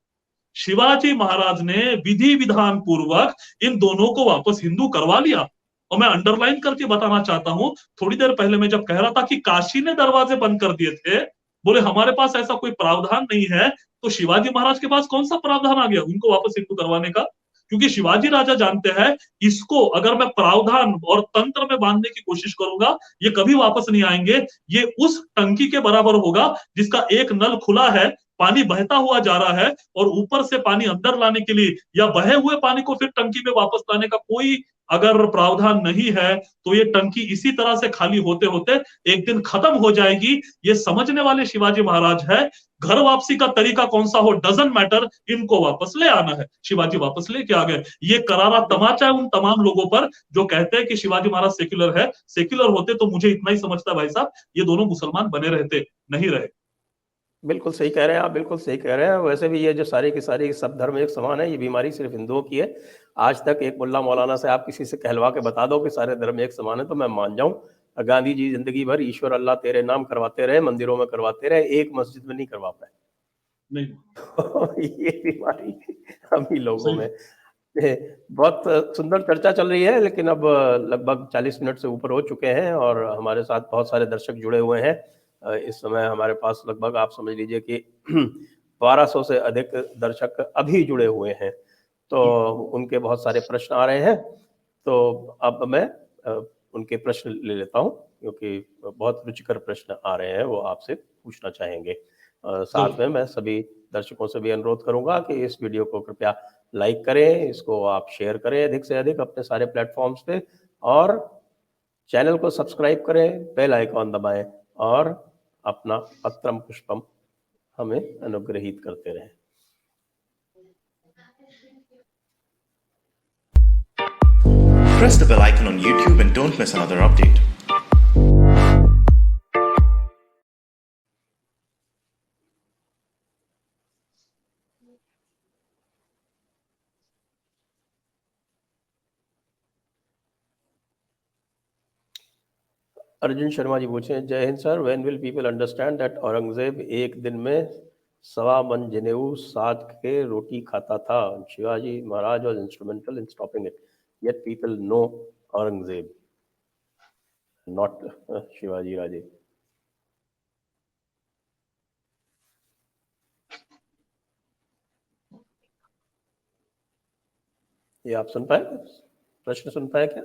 Speaker 3: शिवाजी महाराज ने विधि विधान पूर्वक इन दोनों को वापस हिंदू करवा लिया। और मैं अंडरलाइन करके बताना चाहता हूं, थोड़ी देर पहले मैं जब कह रहा था कि काशी ने दरवाजे बंद कर दिए थे, बोले हमारे पास ऐसा कोई प्रावधान नहीं है, तो शिवाजी महाराज के पास कौन सा प्रावधान आ गया उनको वापस हिंदू करवाने का? क्योंकि शिवाजी राजा जानते हैं इसको अगर मैं प्रावधान और तंत्र में बांधने की कोशिश करूंगा, ये कभी वापस नहीं आएंगे। ये उस टंकी के बराबर होगा जिसका एक नल खुला है, पानी बहता हुआ जा रहा है, और ऊपर से पानी अंदर लाने के लिए या बहे हुए पानी को फिर टंकी में वापस लाने का कोई अगर प्रावधान नहीं है, तो ये टंकी इसी तरह से खाली होते होते एक दिन खत्म हो जाएगी। ये समझने वाले शिवाजी महाराज है। घर वापसी का तरीका कौन सा हो डजंट मैटर, इनको वापस ले आना है। शिवाजी वापस लेके आ गए। ये करारा तमाचा है उन तमाम लोगों पर जो कहते हैं कि शिवाजी महाराज सेक्युलर है। सेक्युलर होते तो मुझे इतना ही समझता भाई साहब, ये दोनों मुसलमान बने रहते, नहीं रहे।
Speaker 2: बिल्कुल सही कह रहे हैं आप, बिल्कुल सही कह रहे हैं। वैसे भी ये जो सारी की सारी सब धर्म एक समान है, ये बीमारी सिर्फ हिंदुओं की है। आज तक एक मुल्ला मौलाना से आप किसी से कहलवा के बता दो कि सारे धर्म एक समान है तो मैं मान जाऊं। गांधी जी जिंदगी भर ईश्वर अल्लाह तेरे नाम करवाते रहे, मंदिरों में करवाते रहे, एक मस्जिद में नहीं करवा पाए।
Speaker 3: नहीं
Speaker 2: ये बीमारी हम ही लोगों में। बहुत सुंदर चर्चा चल रही है, लेकिन अब लगभग 40 मिनट से ऊपर हो चुके हैं और हमारे साथ बहुत सारे दर्शक जुड़े हुए हैं। इस समय हमारे पास लगभग आप समझ लीजिए कि 1200 से अधिक दर्शक अभी जुड़े हुए हैं, तो उनके बहुत सारे प्रश्न आ रहे हैं। तो अब मैं उनके प्रश्न ले लेता हूं, क्योंकि बहुत रुचिकर प्रश्न आ रहे हैं, वो आपसे पूछना चाहेंगे। साथ में मैं सभी दर्शकों से भी अनुरोध करूंगा कि इस वीडियो को कृपया लाइक करें, इसको आप शेयर करें अधिक से अधिक अपने सारे प्लेटफॉर्म्स पे, और चैनल को सब्सक्राइब करें, बेल आइकॉन दबाएं और अपना पत्रम पुष्पम हमें अनुग्रहित करते रहें।
Speaker 1: Press the bell icon on YouTube and don't miss another update.
Speaker 2: Arjun Sharma ji पूछे, जय Hind sir, when will people understand that Aurangzeb एक दिन में 1.25 मन जनेऊ साध के रोटी खाता था? Shivaji Maharaj was instrumental in stopping it, yet people know Aurangzeb, not Shivaji Raje. ये आप सुन पाए, प्रश्न सुन पाए क्या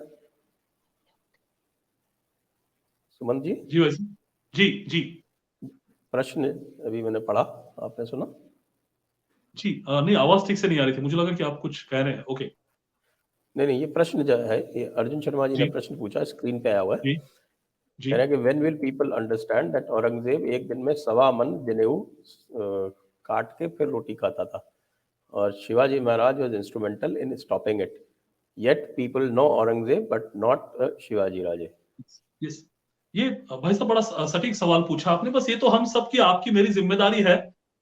Speaker 2: सुमन जी?
Speaker 3: जी वैसे जी जी
Speaker 2: प्रश्न अभी मैंने पढ़ा, आपने सुना?
Speaker 3: जी नहीं, आवाज ठीक से नहीं आ रही थी, मुझे लगा कि आप कुछ कह रहे हैं। ओके,
Speaker 2: नहीं, ये प्रश्न जो है, ये अर्जुन शर्मा जी ने
Speaker 3: जी
Speaker 2: प्रश्न पूछा, स्क्रीन पे आया हुआ है।
Speaker 3: जी जी
Speaker 2: कह रहे हैं कि when will people understand that Aurangzeb एक दिन में 1.25 मन जनेऊ काट के फिर रोटी खाता था, और Shivaji Maharaj was instrumental in stopping it, yet people know Aurangzeb but not Shivaji Raje.
Speaker 3: Yes, ये भाई साहब बड़ा सटीक सवाल पूछा आपने। बस ये तो हम सब की, आपकी मेरी जिम्मेदारी है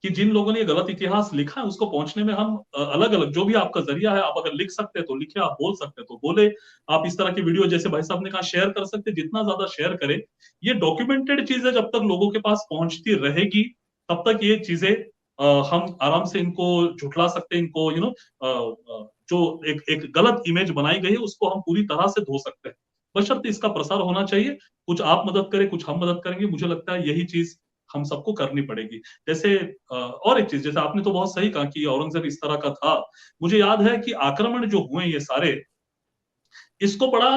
Speaker 3: कि जिन लोगों ने ये गलत इतिहास लिखा है उसको पहुंचने में हम अलग अलग, जो भी आपका जरिया है, आप अगर लिख सकते हैं तो लिखे, आप बोल सकते हैं तो बोले, आप इस तरह की वीडियो जैसे भाई साहब ने कहा शेयर कर सकते, जितना ज्यादा शेयर करें। ये डॉक्यूमेंटेड चीजें जब तक लोगों के पास पहुंचती रहेगी तब तक ये चीजें हम आराम से इनको झुठला सकते हैं, इनको जो एक गलत इमेज बनाई गई है उसको हम पूरी तरह से धो सकते हैं। बशर्ते इसका प्रसार होना चाहिए, कुछ आप मदद करें, कुछ हम मदद करेंगे। मुझे लगता है यही चीज हम सबको करनी पड़ेगी। जैसे और एक चीज, जैसे आपने तो बहुत सही कहा कि औरंगजेब इस तरह का था। मुझे याद है कि आक्रमण जो हुए ये सारे, इसको बड़ा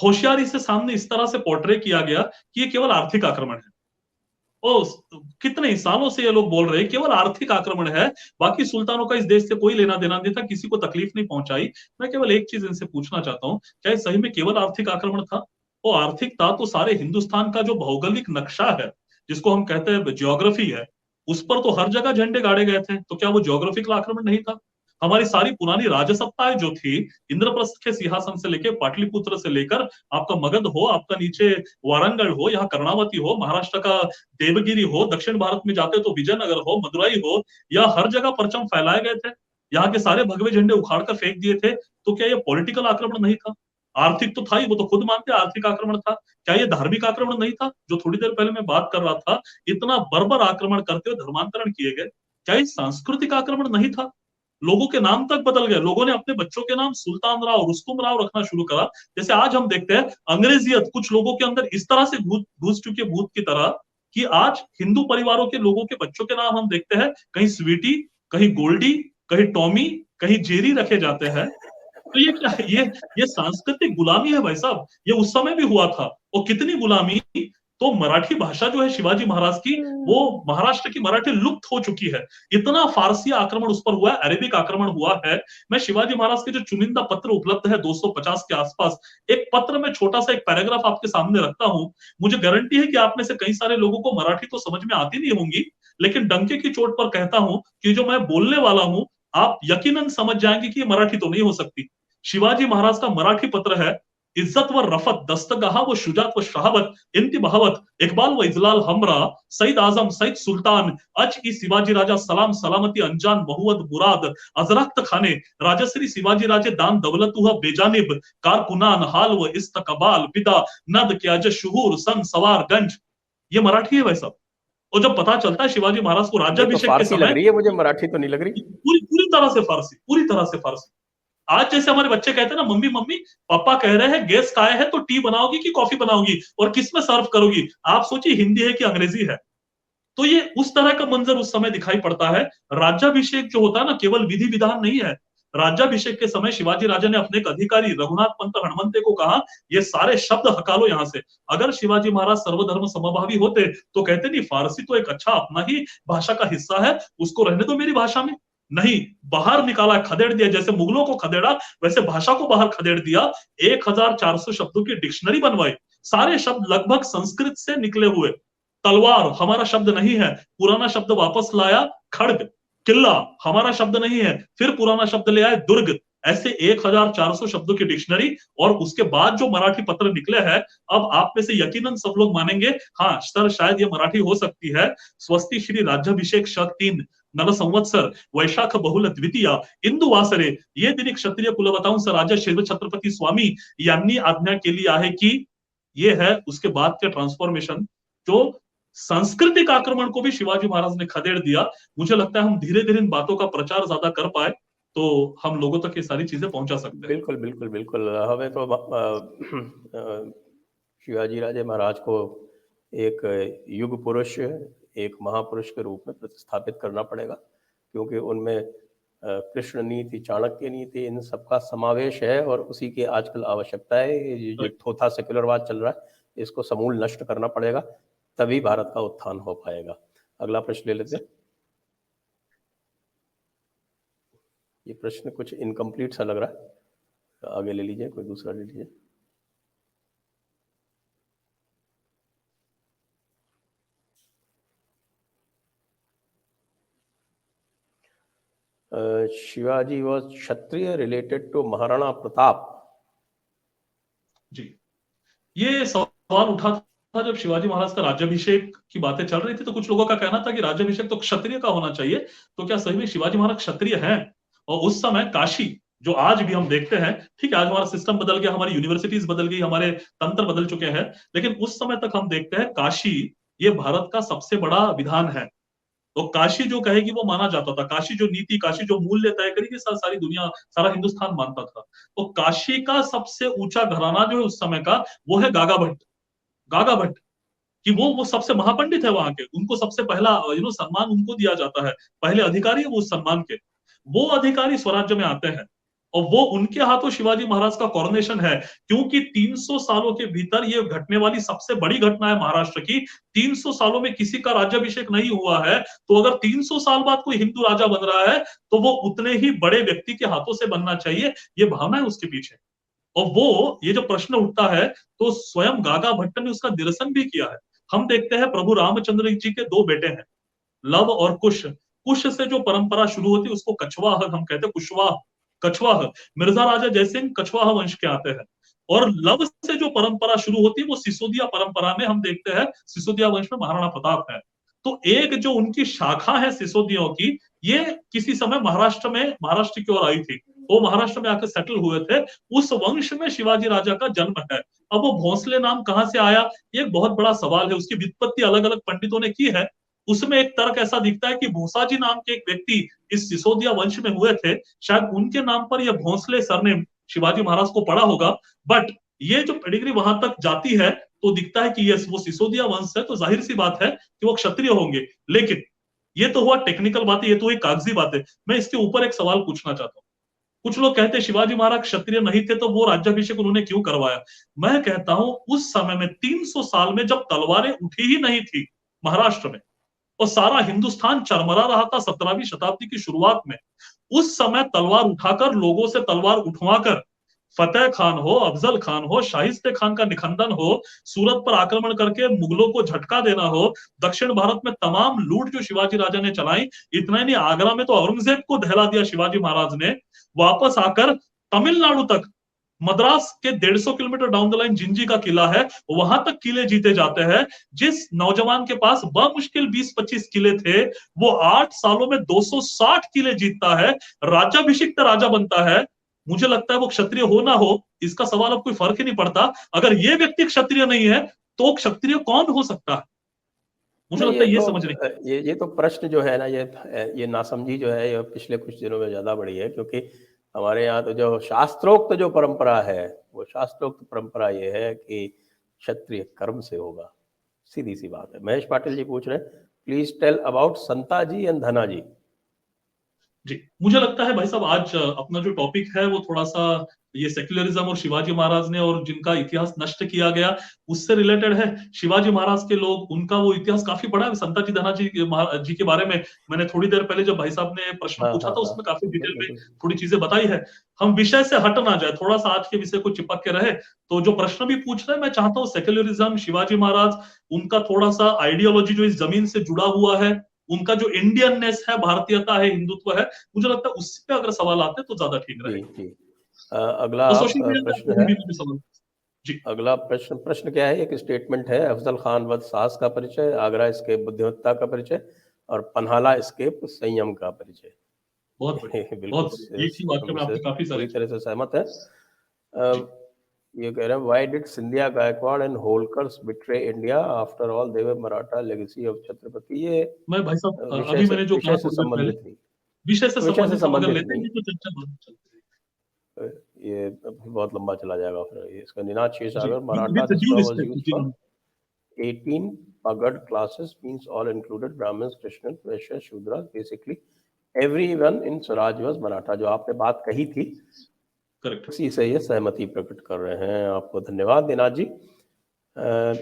Speaker 3: होशियारी से सामने इस तरह से पोर्ट्रे किया गया कि ये केवल आर्थिक आक्रमण है। ओ, कितने ही सालों से ये लोग बोल रहे हैं केवल आर्थिक आक्रमण है, बाकी सुल्तानों का इस देश से कोई लेना देना नहीं था, किसी को तकलीफ नहीं पहुंचाई। मैं केवल एक चीज इनसे पूछना चाहता हूं, क्या सही में केवल आर्थिक आक्रमण था? वो आर्थिक था तो सारे हिंदुस्तान का जो भौगोलिक नक्शा है, जिसको हम कहते हैं ज्योग्राफी है, उस पर तो हर जगह झंडे गाड़े गए थे, तो क्या वो ज्योग्राफिकल आक्रमण नहीं था? हमारी सारी पुरानी राजसत्ताएं जो थी, इंद्रप्रस्थ के सिंहासन से लेकर पाटलिपुत्र से लेकर आपका मगध हो, आपका नीचे वारंगल हो, यहाँ कर्णावती हो, महाराष्ट्र का देवगिरी हो, दक्षिण भारत में जाते तो विजयनगर हो, मदुराई हो, या हर जगह परचम फैलाए गए थे, यहाँ के सारे भगवे झंडे उखाड़ कर फेंक दिए थे। तो क्या ये पॉलिटिकल आक्रमण नहीं था? आर्थिक तो था ही, वो तो खुद मानते आर्थिक आक्रमण था। क्या ये धार्मिक आक्रमण नहीं था जो थोड़ी देर पहले मैं बात कर रहा था? इतना बर्बर आक्रमण करते हुए धर्मांतरण किए गए। क्या ये सांस्कृतिक आक्रमण नहीं था? लोगों के नाम तक बदल गए, लोगों ने अपने बच्चों के नाम सुल्तान राव, रुस्तुम राव रखना शुरू करा। जैसे आज हम देखते हैं अंग्रेजियत कुछ लोगों के अंदर इस तरह से घुस चुकी है भूत की तरह, कि आज हिंदू परिवारों के लोगों के बच्चों के नाम हम देखते हैं कहीं स्वीटी, कहीं गोल्डी, कहीं टॉमी, कहीं जेरी रखे जाते हैं। तो ये क्या है? ये सांस्कृतिक गुलामी है भाई साहब। ये उस समय भी हुआ था। और कितनी गुलामी, तो मराठी भाषा जो है शिवाजी महाराज की, वो महाराष्ट्र की मराठी लुप्त हो चुकी है। इतना फारसी आक्रमण उस पर हुआ है, अरेबिक आक्रमण हुआ है। मैं शिवाजी महाराज के जो चुनिंदा पत्र उपलब्ध है 250 के आसपास, एक पत्र में छोटा सा एक पैराग्राफ आपके सामने रखता हूं। मुझे गारंटी है कि आप में से कई सारे लोगों को मराठी तो समझ में आती नहीं होंगी, लेकिन डंके की चोट पर कहता हूं कि जो मैं बोलने वाला हूं आप यकीनन समझ जाएंगे कि ये मराठी तो नहीं हो सकती। शिवाजी महाराज का मराठी पत्र है। इज्जत व रफत दस्तगहा व शुजात व शहावत इंति बहावत इकबाल व इजलाल हमरा सईद आजम सईद सुल्तान अज की शिवाजी राजा सलाम सलामती अंजान बहुवत मुराद अजरख्त खाने राजश्री शिवाजी राजे दान दौलत हुआ बेजानिब कारकुनान हाल व इस्तकबाल पिता नद के अज शुहूर सन सवार गंज। ये मराठी है भाई साहब। और जब पता चलता है शिवाजी महाराज को
Speaker 2: ये तो
Speaker 3: राज्याभिषेक के
Speaker 2: फारसी लग
Speaker 3: समय,
Speaker 2: रही है मुझे, मराठी तो नहीं लग रही।
Speaker 3: पूरी पूरी तरह से फारसी, पूरी तरह से फारसी। आज जैसे हमारे बच्चे कहते हैं ना, मम्मी मम्मी पापा कह रहे हैं गेस्ट आए हैं तो टी बनाओगी कि कॉफी बनाओगी और किस में सर्व करोगी, आप सोचिए हिंदी है कि अंग्रेजी है। तो ये उस तरह का मंजर उस समय दिखाई पड़ता है। राज्याभिषेक जो होता है ना, केवल विधि विधान नहीं है। राज्याभिषेक के समय शिवाजी राजा ने अपने एक अधिकारी रघुनाथ पंत हनुमंते को कहा, ये सारे शब्द हकालो यहां से। अगर शिवाजी महाराज सर्वधर्म समभावी होते तो कहते नहीं फारसी तो एक अच्छा अपना ही भाषा का हिस्सा है, उसको रहने दो मेरी भाषा में। नहीं, बाहर निकाला, खदेड़ दिया। जैसे मुगलों को खदेड़ा वैसे भाषा को बाहर खदेड़ दिया। 1400 शब्दों की डिक्शनरी बनवाई, सारे शब्द लगभग संस्कृत से निकले हुए। तलवार हमारा शब्द नहीं है, पुराना शब्द वापस लाया खड़ग। किला हमारा शब्द नहीं है, फिर पुराना शब्द ले आए दुर्ग। ऐसे 1400 शब्दों की डिक्शनरी। और उसके बाद जो मराठी पत्र निकले हैं, अब आप में से यकीनन सब लोग मानेंगे, हाँ सर शायद ये मराठी हो सकती है। स्वस्ति श्री राज्याभिषेक शक 3 नव संवत्सर वैशाख बहुल द्वितीय इंदु वासरे ये दिन क्षत्रिय कुलवतांस राजा शिव छत्रपती स्वामी यांनी आज्ञा केली आहे की, ये है उसके बाद के ट्रांसफॉर्मेशन। जो सांस्कृतिक आक्रमण को भी शिवाजी महाराज ने खदेड़ दिया। मुझे लगता है हम धीरे धीरे इन बातों का प्रचार ज्यादा कर पाए तो हम लोगों तक ये सारी चीजें पहुंचा सकते हैं।
Speaker 2: बिल्कुल बिल्कुल बिल्कुल। हमें तो शिवाजी राजे महाराज को एक युग पुरुष, एक महापुरुष के रूप में प्रतिस्थापित करना पड़ेगा, क्योंकि उनमें कृष्ण नीति, चाणक्य नीति, इन सबका समावेश है। और उसी की आजकल आवश्यकता है। ये जो थोथा सेक्युलरवाद चल रहा है इसको समूल नष्ट करना पड़ेगा, तभी भारत का उत्थान हो पाएगा। अगला प्रश्न ले लेते हैं। ये प्रश्न कुछ इनकम्प्लीट सा लग रहा है, आगे ले लीजिए, कोई दूसरा ले लीजिए। Shivaji was Kshatriya related to Maharana Pratap.
Speaker 3: जी, ये सवाल उठा था जब शिवाजी महाराज का राज्याभिषेक की बातें चल रही थी, तो कुछ लोगों का कहना था कि राज्याभिषेक तो क्षत्रिय का होना चाहिए। तो क्या सही में शिवाजी महाराज क्षत्रिय हैं? और उस समय काशी, जो आज भी हम देखते हैं, ठीक है आज हमारा सिस्टम बदल गया, हमारी यूनिवर्सिटीज बदल गई, हमारे तंत्र बदल चुके हैं, लेकिन उस समय तक हम देखते हैं काशी ये भारत का सबसे बड़ा विधान है। तो काशी जो कहेगी वो माना जाता था। काशी जो नीति, काशी जो मूल्य तय करेगी, सारी दुनिया, सारा हिंदुस्तान मानता था। तो काशी का सबसे ऊंचा घराना जो है उस समय का, वो है गागा भट्ट। गागा भट्ट कि वो सबसे महापंडित है वहां के, उनको सबसे पहला सम्मान उनको दिया जाता है, पहले अधिकारी है वो उस सम्मान के। वो अधिकारी स्वराज्य में आते हैं और वो उनके हाथों शिवाजी महाराज का कॉरोनेशन है। क्योंकि 300 सालों के भीतर ये घटने वाली सबसे बड़ी घटना है महाराष्ट्र की। 300 सालों में किसी का राज्याभिषेक नहीं हुआ है, तो अगर 300 साल बाद कोई हिंदू राजा बन रहा है तो वो उतने ही बड़े व्यक्ति के हाथों से बनना चाहिए, ये भावना है उसके पीछे। और वो ये जो प्रश्न उठता है तो स्वयं गागा भट्ट ने उसका निरसन भी किया है। हम देखते हैं प्रभु रामचंद्र जी के 2 बेटे हैं, लव और कुश। कुश से जो परंपरा शुरू होती है उसको कछवाह हम कहते हैं, कुशवाह, कछवाह। मिर्जा राजा जयसिंह कछवाह वंश के आते हैं। और लव से जो परंपरा शुरू होती है वो सिसोदिया परंपरा में हम देखते हैं, सिसोदिया वंश में महाराणा प्रताप है। तो एक जो उनकी शाखा है सिसोदियों की, ये किसी समय महाराष्ट्र की ओर आई थी। वो महाराष्ट्र में आकर सेटल हुए थे, उस वंश में शिवाजी राजा का जन्म है। अब वो भोंसले नाम कहां से आया, ये एक बहुत बड़ा सवाल है, उसकी व्युत्पत्ति अलग अलग पंडितों ने की है। उसमें एक तर्क ऐसा दिखता है कि भोसाजी नाम के एक व्यक्ति इस सिसोदिया वंश में हुए थे, शायद उनके नाम पर यह भोंसले सरनेम शिवाजी महाराज को पड़ा होगा। बट ये जो पेडिग्री वहां तक जाती है तो दिखता है कि ये वो सिसोदिया वंश है, तो जाहिर सी बात है कि वो क्षत्रिय होंगे। लेकिन ये तो हुआ टेक्निकल बात है, ये तो हुई कागजी बात है। मैं इसके ऊपर एक सवाल पूछना चाहता हूँ। कुछ लोग कहते हैं शिवाजी महाराज क्षत्रिय नहीं थे तो वो राज्याभिषेक उन्होंने क्यों करवाया। मैं कहता हूं उस समय में 300 साल में जब तलवारें उठी ही नहीं थी महाराष्ट्र में और सारा हिंदुस्तान चरमरा रहा था 17वीं शताब्दी की शुरुआत में, उस समय तलवार उठाकर, लोगों से तलवार उठवाकर फतेह खान हो, अफजल खान हो, शाहिस्ते खान का निखंदन हो, सूरत पर आक्रमण करके मुगलों को झटका देना हो, दक्षिण भारत में तमाम लूट जो शिवाजी राजा ने चलाई, इतना ही नहीं आगरा में तो औरंगजेब को दहला दिया शिवाजी महाराज ने। वापस आकर तमिलनाडु तक, मद्रास के 150 kilometre down the line Gingee का किला है, वहां तक किले जीते जाते हैं। जिस नौजवान के पास बमुश्किल 20-25 किले थे, वो 8 सालों में 260 किले जीतता है, राज्याभिषिक्त राजा बनता है। मुझे लगता है वो क्षत्रिय हो ना हो इसका सवाल अब कोई फर्क ही नहीं पड़ता। अगर ये व्यक्ति क्षत्रिय नहीं है तो क्षत्रिय कौन हो सकता है, मुझे लगता है ये समझ नहीं।
Speaker 2: ये तो प्रश्न जो है ना, ये नासमझी जो है ये पिछले कुछ दिनों में ज्यादा बढ़ी है, क्योंकि हमारे यहाँ तो जो शास्त्रोक्त जो परंपरा है, वो शास्त्रोक्त परंपरा ये है कि क्षत्रिय कर्म से होगा, सीधी सी बात है। महेश पाटिल जी पूछ रहे हैं, please tell about Santaji and Dhanaji.
Speaker 3: जी, मुझे लगता है भाई साहब आज अपना जो टॉपिक है वो थोड़ा सा ये सेक्युलरिज्म और शिवाजी महाराज ने और जिनका इतिहास नष्ट किया गया उससे रिलेटेड है। शिवाजी महाराज के लोग, उनका वो इतिहास काफी बड़ा है। संताजी धनाजी जी के बारे में मैंने थोड़ी देर पहले जब भाई साहब ने प्रश्न पूछा था उसमें काफी डिटेल में थोड़ी चीजें बताई है। हम विषय से हट ना जाए, थोड़ा सा आज के विषय को चिपक के रहे। तो जो प्रश्न भी पूछ रहे हैं, मैं चाहता हूँ सेक्युलरिज्म, शिवाजी महाराज, उनका थोड़ा सा आइडियोलॉजी जो इस जमीन से जुड़ा हुआ है, उनका जो इंडियननेस है, भारतीयता है, हिंदुत्व है, मुझे लगता है उस पे अगर सवाल आते तो ज्यादा ठीक रहेगा।
Speaker 2: अगला प्रश्न है,
Speaker 3: जी
Speaker 2: अगला प्रश्न क्या है? एक स्टेटमेंट है, अफजल खान वध साहस का परिचय, आगरा स्केप बुद्धिमत्ता का परिचय और पन्हाला स्केप संयम का परिचय।
Speaker 3: बहुत
Speaker 2: बिल्कुल पूरी तरह से सहमत है। ये कह रहे हैं, why did Scindia, Gaekwad and Holkars betray India, after all they were Maratha legacy of Chhatrapati. ये
Speaker 3: मैं भाई साहब अभी मैंने जो
Speaker 2: विषय से संबंधित नहीं,
Speaker 3: विषय से संबंधित लेते हैं तो चर्चा
Speaker 2: ये बहुत लंबा चला जाएगा। फिर इसका Ninad Kshirsagar, Maratha this law was used for 18 pagad classes, means all included Brahmins, Krishnan, Vaishya, Shudras, basically everyone in Swaraj was Maratha। जो आपने बात कही थी
Speaker 3: करेक्ट,
Speaker 2: उसी से ये सहमति प्रकट कर रहे हैं। आपको धन्यवाद निनाद जी।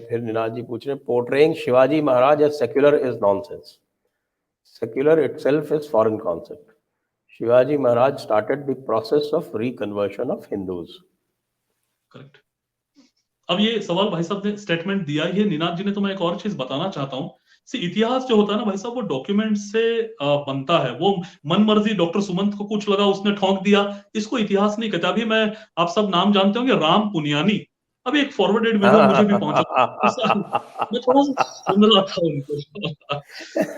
Speaker 2: फिर निनाद जी पूछ रहे हैं, portraying Shivaji Maharaj as secular is nonsense, secular itself is foreign concept. Shivaji Maharaj started the process of reconversion of Hindus।
Speaker 3: Correct. अब ये सवाल भाई साहब ने स्टेटमेंट दिया ही है निनाद जी ने, तो मैं एक और चीज बताना चाहता हूँ। इतिहास जो होता है ना भाई साहब, वो डॉक्यूमेंट से बनता है। वो मन मर्जी डॉक्टर सुमंत को कुछ लगा, उसने ठोंक दिया, इसको इतिहास नहीं कहता। अभी मैं, आप सब नाम जानते होंगे, राम पुनियानी, अभी एक फॉरवर्डेड वीडियो मुझे भी पहुंचा, मैं थोड़ा सा सुन रहा था उनको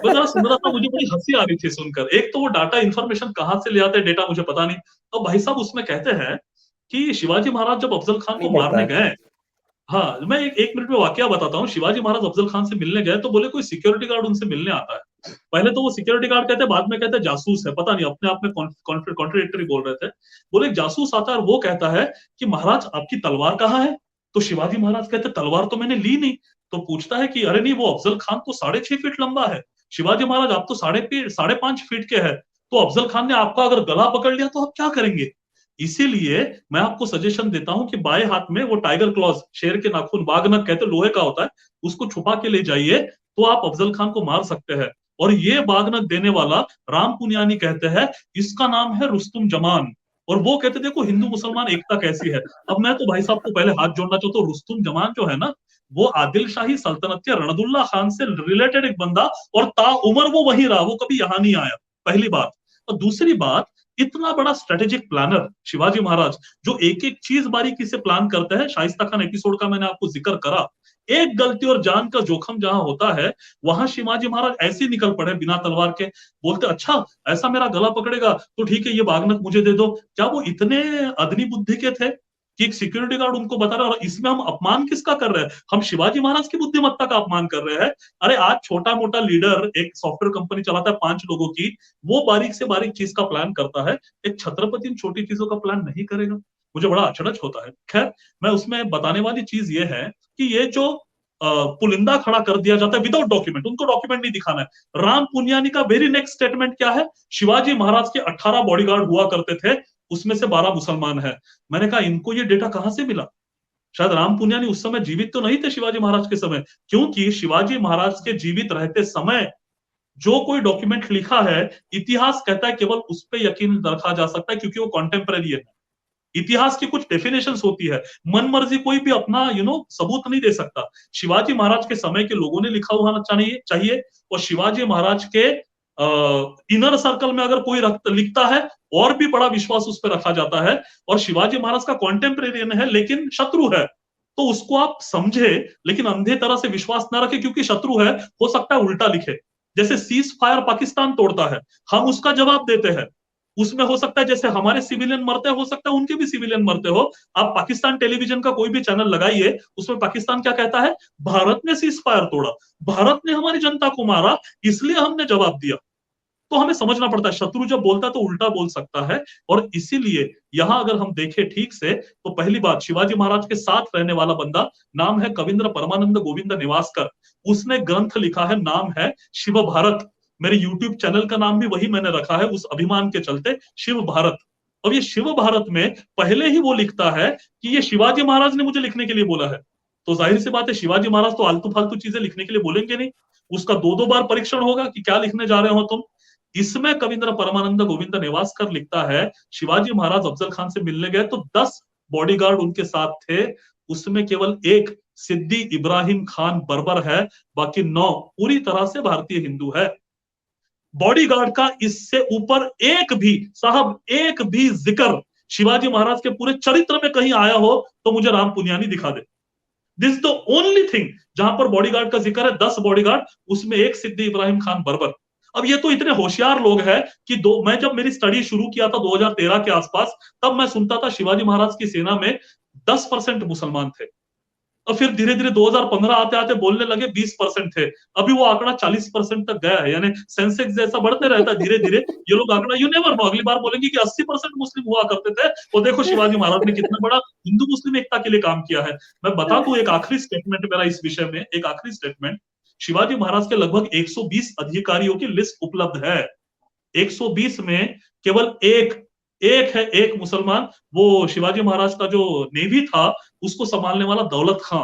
Speaker 3: मैं जरा सुन रहा था, मुझे बड़ी हंसी आ रही थी सुनकर। एक तो वो डाटा इन्फॉर्मेशन कहाँ से ले आते हैं, डेटा मुझे पता नहीं। तो भाई साहब उसमें कहते हैं कि शिवाजी महाराज जब अफजल खान को मारने गए, हाँ मैं एक मिनट में वाकया बताता हूँ। शिवाजी महाराज अफजल खान से मिलने गए तो बोले कोई सिक्योरिटी गार्ड उनसे मिलने आता है। पहले तो वो सिक्योरिटी गार्ड कहते हैं, बाद में कहते हैं जासूस है, पता नहीं, अपने आप में कॉन्ट्रडिक्टरी बोल रहे थे। बोले एक जासूस आता है और वो कहता है कि महाराज आपकी तलवार कहाँ है। तो शिवाजी महाराज कहते तलवार तो मैंने ली नहीं। तो पूछता है कि अरे नहीं, वो अफजल खान तो 6.5 फीट लंबा है, शिवाजी महाराज आप तो 5.5 फीट के है, तो अफजल खान ने आपका अगर गला पकड़ लिया तो आप क्या करेंगे। इसीलिए मैं आपको सजेशन देता हूं कि बाएं हाथ में वो टाइगर क्लॉज, शेर के नाखून, बाघनख कहते लोहे का होता है, उसको छुपा के ले जाइए तो आप अफजल खान को मार सकते हैं। और ये बाघनख देने वाला राम पुनियानी कहते हैं, इसका नाम है रुस्तुम जमान। और वो कहते देखो हिंदू मुसलमान एकता कैसी है। अब मैं तो भाई साहब को पहले हाथ जोड़ना चाहता हूँ। रुस्तुम जमान जो है ना, वो आदिल शाही सल्तनत के रणदुल्ला खान से रिलेटेड एक बंदा, और ताउमर वो वहीं रहा, वो कभी यहां नहीं आया, पहली बात। और दूसरी बात, इतना बड़ा स्ट्रेटेजिक प्लानर शिवाजी महाराज, जो एक एक चीज बारीकी से प्लान करते हैं। शाइस्ता खान एपिसोड का मैंने आपको जिक्र करा, एक गलती और जान का जोखम जहां होता है, वहां शिवाजी महाराज ऐसे निकल पड़े बिना तलवार के। बोलते अच्छा ऐसा मेरा गला पकड़ेगा तो ठीक है, ये बागनक मुझे दे दो। क्या वो इतने अदनी बुद्धि के थे कि एक सिक्योरिटी गार्ड उनको बता रहा है? और इसमें हम अपमान किसका कर रहे हैं? हम शिवाजी महाराज की बुद्धिमत्ता का अपमान कर रहे हैं। अरे आज छोटा मोटा लीडर एक सॉफ्टवेयर कंपनी चलाता है 5 लोगों की, वो बारीक से बारीक चीज का प्लान करता है, एक छत्रपति इन छोटी चीजों का प्लान नहीं करेगा। मुझे बड़ा अचरज होता है। खैर, मैं उसमें बताने वाली चीज ये है कि ये जो पुलिंदा खड़ा कर दिया जाता है विदाउट डॉक्यूमेंट, उनको डॉक्यूमेंट नहीं दिखाना है। राम पुनियानी का वेरी नेक्स्ट स्टेटमेंट क्या है? शिवाजी महाराज के 18 बॉडीगार्ड हुआ करते थे, उसमें से 12 मुसलमान है। मैंने कहा इनको ये डेटा कहां से मिला? शायद राम पुनियानी उस समय जीवित तो नहीं थे शिवाजी महाराज के समय, क्योंकि शिवाजी महाराज के जीवित रहते समय जो कोई डॉक्यूमेंट लिखा है, इतिहास कहता है केवल उस पर यकीन रखा जा सकता है, क्योंकि वो कॉन्टेम्पररी है। इतिहास की कुछ डेफिनेशंस होती है, मन मर्जी कोई भी अपना सबूत नहीं दे सकता। शिवाजी महाराज के समय के लोगों ने लिखा हुआ चाहिए, और शिवाजी महाराज के इनर सर्कल में अगर कोई लिखता है, और भी बड़ा विश्वास उस पर रखा जाता है। और शिवाजी महाराज का कॉन्टेम्परेरियन है लेकिन शत्रु है, तो उसको आप समझे लेकिन अंधे तरह से विश्वास ना रखे, क्योंकि शत्रु है, हो सकता है उल्टा लिखे। जैसे सीज फायर पाकिस्तान तोड़ता है, हम उसका जवाब देते हैं, उसमें हो सकता है जैसे हमारे सिविलियन मरते हो सकता है उनके भी सिविलियन मरते हो। आप पाकिस्तान टेलीविजन का कोई भी चैनल लगाइए, उसमें पाकिस्तान क्या कहता है? भारत ने सीज फायर तोड़ा, भारत ने हमारी जनता को मारा, इसलिए हमने जवाब दिया। तो हमें समझना पड़ता है, शत्रु जब बोलता है तो उल्टा बोल सकता है। और इसीलिए यहां अगर हम देखें ठीक से, तो पहली बात, शिवाजी महाराज के साथ रहने वाला बंदा नाम है कविंद्र परमानंद गोविंद निवासकर। उसने ग्रंथ लिखा है, नाम है शिव भारत। मेरे यूट्यूब चैनल का नाम भी वही मैंने रखा है उस अभिमान के चलते, शिव भारत। और ये शिव भारत में पहले ही वो लिखता है कि ये शिवाजी महाराज ने मुझे लिखने के लिए बोला है। तो जाहिर सी बात है, शिवाजी महाराज तो आलतू फालतू चीजें लिखने के लिए बोलेंगे नहीं, उसका 2-2 बार परीक्षण होगा कि क्या लिखने जा रहे हो तुम। इसमें कविंद्र परमानंद गोविंद निवासकर लिखता है, शिवाजी महाराज अफजल खान से मिलने गए तो 10 बॉडीगार्ड उनके साथ थे, उसमें केवल एक सिद्दी इब्राहिम खान बर्बर है, बाकी 9 पूरी तरह से भारतीय हिंदू है। बॉडीगार्ड का इससे ऊपर एक भी साहब, एक भी जिक्र शिवाजी महाराज के पूरे चरित्र में कहीं आया हो तो मुझे राम पुनियानी दिखा दे। दिस द ओनली थिंग जहां पर बॉडीगार्ड का जिक्र है, 10 बॉडीगार्ड, उसमें एक सिद्दी इब्राहिम खान बर्बर। अब ये तो इतने होशियार लोग हैं कि मैं जब मेरी स्टडी शुरू किया था 2013 के आसपास, तब मैं सुनता था शिवाजी महाराज की सेना में 10% मुसलमान थे, और फिर धीरे धीरे 2015 आते आते बोलने लगे 20% थे। अभी वो आंकड़ा 40% तक गया है, यानी सेंसेक्स जैसा बढ़ते रहता है धीरे धीरे। ये लोग आंकड़ा यू नेवर नो, अगली बार बोलेंगे कि 80% मुस्लिम हुआ करते थे, और देखो शिवाजी महाराज ने कितना बड़ा हिंदू मुस्लिम एकता के लिए काम किया है। मैं बता दूं एक आखिरी स्टेटमेंट मेरा इस विषय में, एक आखिरी स्टेटमेंट। शिवाजी महाराज के लगभग 120 अधिकारियों की लिस्ट उपलब्ध है। 120 में केवल एक मुसलमान, वो शिवाजी महाराज का जो नेवी था उसको संभालने वाला दौलत खां।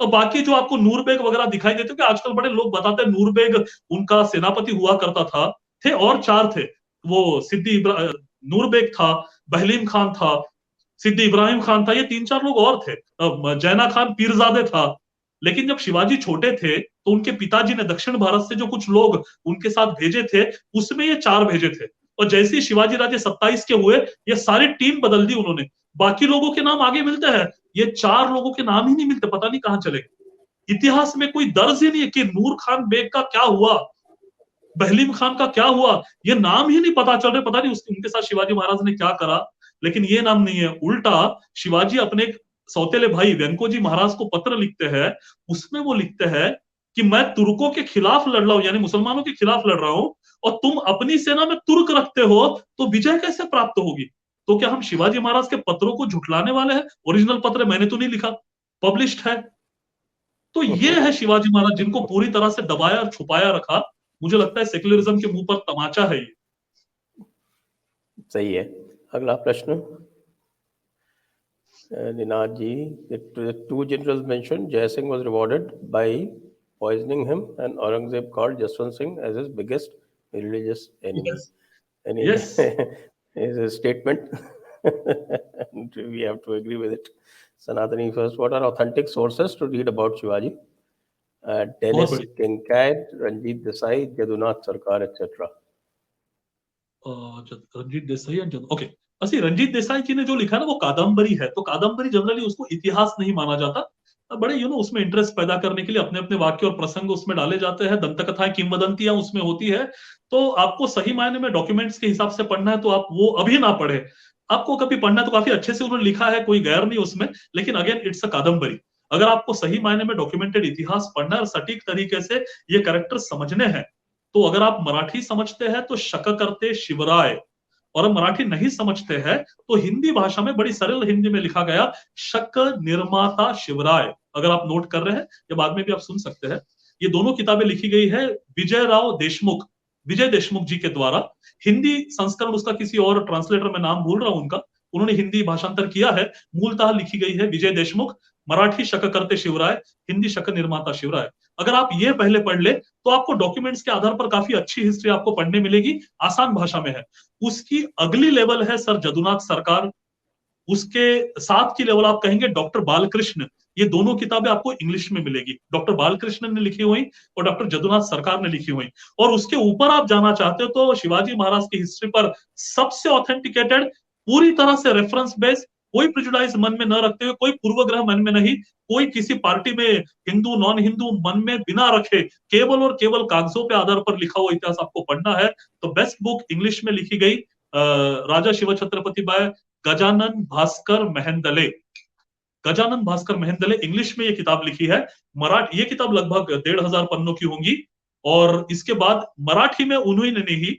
Speaker 3: और बाकी जो आपको नूरबेग वगैरह दिखाई देते, कि आजकल बड़े लोग बताते हैं नूरबेग उनका सेनापति हुआ करता था, थे और 4 थे। वो नूरबेग था, बहलीम खान था, सिद्दी इब्राहिम खान था, ये 3-4 लोग और थे। जैना खान पीरजादे था। लेकिन जब शिवाजी छोटे थे तो उनके पिताजी ने दक्षिण भारत से जो कुछ लोग उनके साथ भेजे थे, उसमें ये 4 भेजे थे। और जैसे ही शिवाजी राजे 27 के हुए, ये सारी टीम बदल दी उन्होंने। बाकी लोगों के नाम आगे मिलते हैं, ये 4 लोगों के नाम ही नहीं मिलते, पता नहीं कहां चले गए। इतिहास में कोई दर्ज ही नहीं है कि नूर खान बेग का क्या हुआ, बहलीम खान का क्या हुआ, ये नाम ही नहीं पता चल रहे। पता नहीं उनके साथ शिवाजी महाराज ने क्या करा, लेकिन ये नाम नहीं है। उल्टा शिवाजी अपने सौतेले भाई वेंकोजी महाराज को पत्र लिखते हैं, उसमें वो लिखते हैं कि मैं तुर्कों के खिलाफ लड़ रहा हूं, यानी मुसलमानों के खिलाफ लड़ रहा हूं, और तुम अपनी सेना में तुर्क रखते हो, तो विजय कैसे प्राप्त होगी? तो क्या हम शिवाजी महाराज के पत्रों को झुठलाने वाले हैं? ओरिजिनल पत्र मैंने तो नहीं लिखा, पब्लिश्ड है। तो ये है शिवाजी महाराज, जिनको पूरी तरह से दबाया और छुपाया रखा। मुझे लगता है सेक्युलरिज्म के मुंह पर तमाचा है ये।
Speaker 2: सही है। अगला प्रश्न, निनाद जी, the 2 generals mentioned, Jai Singh was rewarded by poisoning him, and Aurangzeb called Jaswant Singh as his biggest religious enemy.
Speaker 3: Yes.
Speaker 2: Any
Speaker 3: Yes.
Speaker 2: is a statement. And we have to agree with it. Sanatani first, what are authentic sources to read about Shivaji? Dennis
Speaker 3: बढ़िया।
Speaker 2: Kincaid, Ranjit Desai, Jadunath Sarkar, etc.
Speaker 3: Ranjit Desai and okay, असली रंजीत देसाई जी ने जो लिखा है ना वो कादम्बरी है, तो कादम्बरी जनरली उसको इतिहास नहीं माना जाता। बड़े उसमें इंटरेस्ट पैदा करने के लिए अपने अपने वाक्य और प्रसंग उसमें डाले जाते हैं, दंत कथाएं किंवदंतियां उसमें होती है। तो आपको सही मायने में डॉक्यूमेंट्स के हिसाब से पढ़ना है तो आप वो अभी ना पढ़े, आपको कभी पढ़ना है तो काफी अच्छे से उन्होंने लिखा है, कोई गैर नहीं उसमें, लेकिन अगेन इट्स अ कादम्बरी। अगर आपको सही मायने में डॉक्यूमेंटेड इतिहास पढ़ना है और सटीक तरीके से ये कैरेक्टर समझने हैं, तो अगर आप मराठी समझते हैं तो शक करते शिवराय, और मराठी नहीं समझते हैं तो हिंदी भाषा में बड़ी सरल हिंदी में लिखा गया शक निर्माता शिवराय। अगर आप नोट कर रहे हैं या बाद में भी आप सुन सकते हैं, ये दोनों किताबें लिखी गई है विजय देशमुख जी के द्वारा। हिंदी संस्करण उसका किसी और ट्रांसलेटर में नाम भूल रहा हूं उनका, उन्होंने हिंदी भाषांतर किया है, मूलतः लिखी गई है विजय देशमुख, मराठी शक करते शिवराय, हिंदी शक निर्माता शिवराय। अगर आप ये पहले पढ़ ले तो आपको डॉक्यूमेंट्स के आधार पर काफी अच्छी हिस्ट्री आपको पढ़ने मिलेगी, आसान भाषा में है। उसकी अगली लेवल है सर जदुनाथ सरकार, उसके साथ की लेवल आप कहेंगे डॉक्टर बालकृष्ण। ये दोनों किताबें आपको इंग्लिश में मिलेगी, डॉक्टर बालकृष्ण ने लिखी हुई और डॉक्टर जदुनाथ सरकार ने लिखी हुई। और उसके ऊपर आप जाना चाहते हो तो शिवाजी महाराज की हिस्ट्री पर सबसे ऑथेंटिकेटेड, पूरी तरह से रेफरेंस बेस्ड, कोई प्रिजुडाइज मन में न रखते हुए, कोई पूर्वग्रह मन में नहीं, कोई किसी पार्टी में हिंदू नॉन हिंदू मन में बिना रखे, केवल और केवल कागजों पे आधार पर लिखा हुआ इतिहास आपको पढ़ना है तो बेस्ट बुक इंग्लिश में लिखी गई राजा शिव छत्रपति बाय गजानन भास्कर मेहेंदले। गजानन भास्कर मेहेंदले इंग्लिश में ये किताब लिखी है। मराठी ये किताब लगभग 1500 पन्नों की होंगी, और इसके बाद मराठी में उन्होंने ही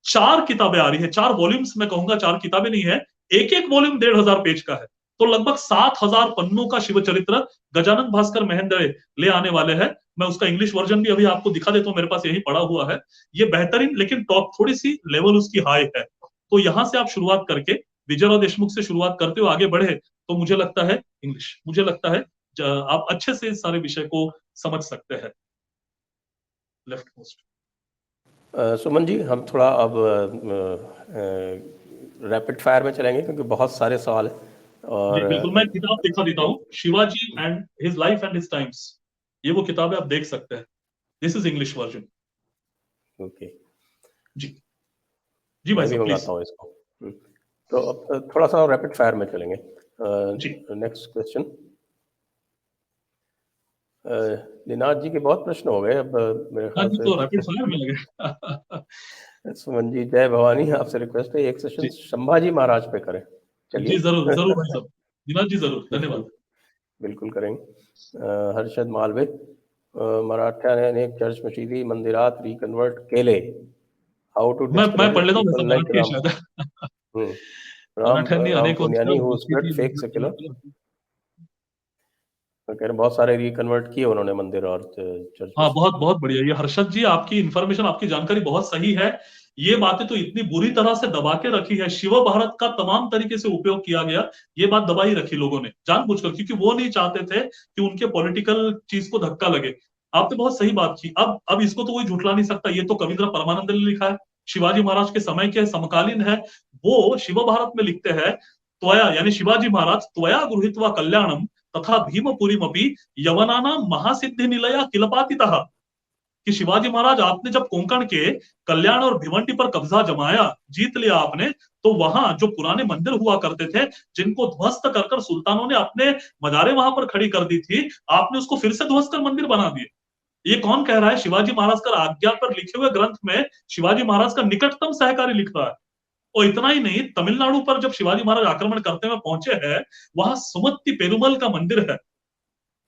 Speaker 3: 4 किताबें आ रही है, 4 वॉल्यूम्स मैं कहूंगा, 4 किताबें नहीं है, एक एक वॉल्यूम 1500 पेज का है, तो लगभग 7000 पन्नों का शिव चरित्र गजानन भास्कर मेहेंदले ले आने वाले हैं। मैं उसका इंग्लिश वर्जन भी अभी आपको दिखा देता हूं, मेरे पास यही पड़ा हुआ है। ये बेहतरीन, लेकिन टॉप थोड़ी सी लेवल उसकी हाई है, तो यहां से आप शुरुआत करके विजयराव देशमुख से शुरुआत करते हुए आगे बढ़े तो मुझे लगता है इंग्लिश, मुझे लगता है आप अच्छे से इस सारे विषय को समझ सकते हैं। लेफ्ट मोस्ट
Speaker 2: सुमन जी, हम थोड़ा अब रैपिड फायर में चलेंगे क्योंकि बहुत सारे सवाल हैं। और
Speaker 3: बिल्कुल, मैं किताब दिखा देता हूँ, Shivaji and his life and his times, ये वो किताब है, आप देख सकते हैं। This is English version.
Speaker 2: Okay
Speaker 3: जी जी भाई
Speaker 2: मैं भी
Speaker 3: साहब,
Speaker 2: मंगाता हूँ इसको। तो अब थोड़ा सा रैपिड फायर में चलेंगे।
Speaker 3: जी
Speaker 2: नेक्स्ट क्वेश्चन। निनाद जी के बहुत प्रश्न हो गए अब मेरे ख्याल से।
Speaker 3: तो रैपिड फायर में लगे।
Speaker 2: सुमन जी, जय भवानी, आपसे रिक्वेस्ट है एक सेशन संभाजी महाराज पे करें। चलिए
Speaker 3: जी जरूर जरूर भाई साहब, विनोद जी जरूर, धन्यवाद।
Speaker 2: बिल्कुल करेंगे। हर्षद मालवे, मराठा ने अनेक चर्च मशीदी मंदिरात रिकन्वर्ट केले, हाउ टू
Speaker 3: मैं पढ़ लेता हूँ मराठी है शायद। मराठ्यांनी
Speaker 2: राम
Speaker 3: अनेक
Speaker 2: Puniyani who spread fake secular, कह रहे बहुत सारे रिकन्वर्ट किए उन्होंने मंदिर और चर्च।
Speaker 3: हाँ, बहुत बहुत बढ़िया, ये हर्षद जी आपकी इन्फॉर्मेशन, आपकी जानकारी बहुत सही है। ये बातें तो इतनी बुरी तरह से दबा के रखी है, शिव भारत का तमाम तरीके से उपयोग किया गया, ये बात दबाई रखी लोगों ने जानबूझकर, क्योंकि वो नहीं चाहते थे कि उनके पॉलिटिकल चीज को धक्का लगे। आपने बहुत सही बात की। अब इसको तो कोई झुठला नहीं सकता, ये तो कविंद्र परमानंद ने लिखा है, शिवाजी महाराज के समय के समकालीन है। वो शिव भारत में लिखते हैं, त्वया यानी शिवाजी महाराज त्वया गृहीत्वा कल्याणम तथा भीमपुरीमपि यवनाना महासिद्धि निलया किलपातितः, कि शिवाजी महाराज आपने जब कोंकण के कल्याण और भिवंडी पर कब्जा जमाया, जीत लिया आपने, तो वहां जो पुराने मंदिर हुआ करते थे जिनको ध्वस्त कर कर सुल्तानों ने अपने मजारे वहां पर खड़ी कर दी थी, आपने उसको फिर से ध्वस्त कर मंदिर बना दिए। ये कौन कह रहा है? शिवाजी महाराज का आज्ञा पर लिखे हुए ग्रंथ में शिवाजी महाराज का निकटतम सहकारी लिख रहा है। और इतना ही नहीं, तमिलनाडु पर जब शिवाजी महाराज आक्रमण करते हुए पहुंचे हैं, वहां सुमत्ती पेरुमल का मंदिर है,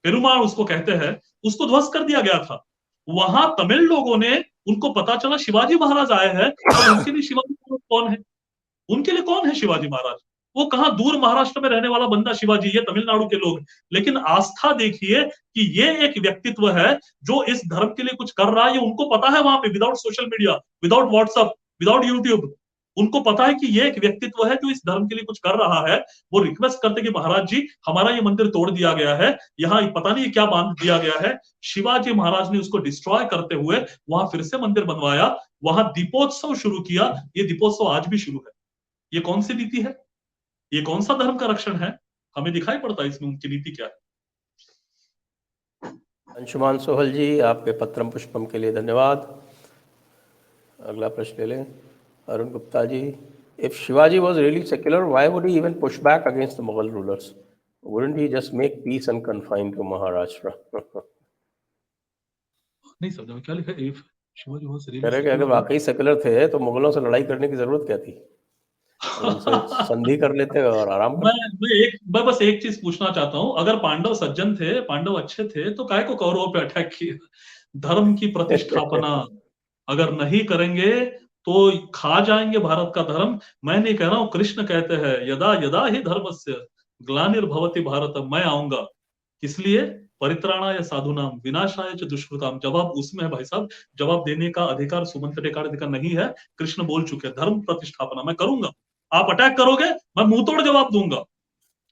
Speaker 3: पेरुमाल उसको कहते हैं, उसको ध्वस्त कर दिया गया था। वहां तमिल लोगों ने, उनको पता चला शिवाजी महाराज आए हैं, तो उनके लिए शिवाजी महाराज कौन है, उनके लिए कौन है शिवाजी महाराज? वो कहां दूर महाराष्ट्र में रहने वाला बंदा शिवाजी, ये तमिलनाडु के लोग। लेकिन आस्था देखिए कि ये एक व्यक्तित्व है जो इस धर्म के लिए कुछ कर रहा है, ये उनको पता है वहां पे, without social media, without WhatsApp, without YouTube, उनको पता है कि ये एक व्यक्तित्व है जो इस धर्म के लिए कुछ कर रहा है। वो रिक्वेस्ट करते कि महाराज जी हमारा ये मंदिर तोड़ दिया गया है, यहाँ पता नहीं क्या बांध दिया गया है। शिवाजी महाराज ने उसको डिस्ट्रॉय करते हुए वहां फिर से मंदिर बनवाया, वहां दीपोत्सव शुरू किया। ये दीपोत्सव आज भी शुरू है। ये कौन सी नीति है? ये कौन सा धर्म का रक्षण है? हमें दिखाई पड़ता है इसमें उनकी नीति क्या है।
Speaker 2: अंशुमान सोहल जी, आपके पत्रम पुष्पम के लिए धन्यवाद। अगला प्रश्न ले लें। Arun Gupta ji, if Shivaji was really secular, why would he even push back against the Mughal rulers? Wouldn't he just make peace and confine to Maharashtra?
Speaker 3: नहीं समझा मैं क्या लिखा है, इफ शिवाजी वाज
Speaker 2: कह
Speaker 3: रियली
Speaker 2: रहे कि अगर
Speaker 3: सेक्युलर
Speaker 2: वाकई सेकुलर थे तो मुगलों से लड़ाई करने की जरूरत क्या थी? उनसे संधि कर लेते और आराम
Speaker 3: मैं
Speaker 2: करते।
Speaker 3: मैं बस एक चीज पूछना चाहता हूँ, अगर पांडव सज्जन थे, पांडव अच्छे थे, तो काय को कौरवों पे अटैक किया? धर्म की प्रतिष्ठापना अगर नहीं करेंगे तो खा जाएंगे भारत का धर्म। मैं नहीं कह रहा हूँ, कृष्ण कहते हैं यदा यदा ही धर्मस्य ग्लानिर्भवति भारत, मैं आऊंगा। किस लिए? परित्राणाय साधुनाम विनाशाय च दुष्कृताम। जवाब उसमें है भाई साहब, जवाब देने का अधिकार सुमंत टेकाड़े का नहीं है। कृष्ण बोल चुके हैं धर्म प्रतिष्ठापना मैं करूंगा, आप अटैक करोगे मैं मुंह तोड़ जवाब दूंगा।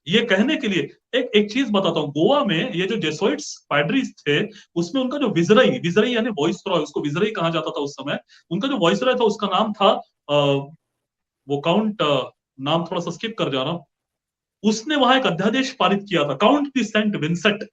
Speaker 3: ये कहने के लिए एक चीज बताता हूँ, गोवा में ये जो जेसुइट्स पैड्रीज थे, उसमें उनका जो विजरई विजरई यानी वॉइसरॉय, उसको विजरई कहा जाता था उस समय, उनका जो वॉइसरॉय था उसका नाम था वो काउंट, नाम थोड़ा सा स्किप कर जा रहा हूं, उसने वहां एक अध्यादेश पारित किया था, count de Saint Vincent.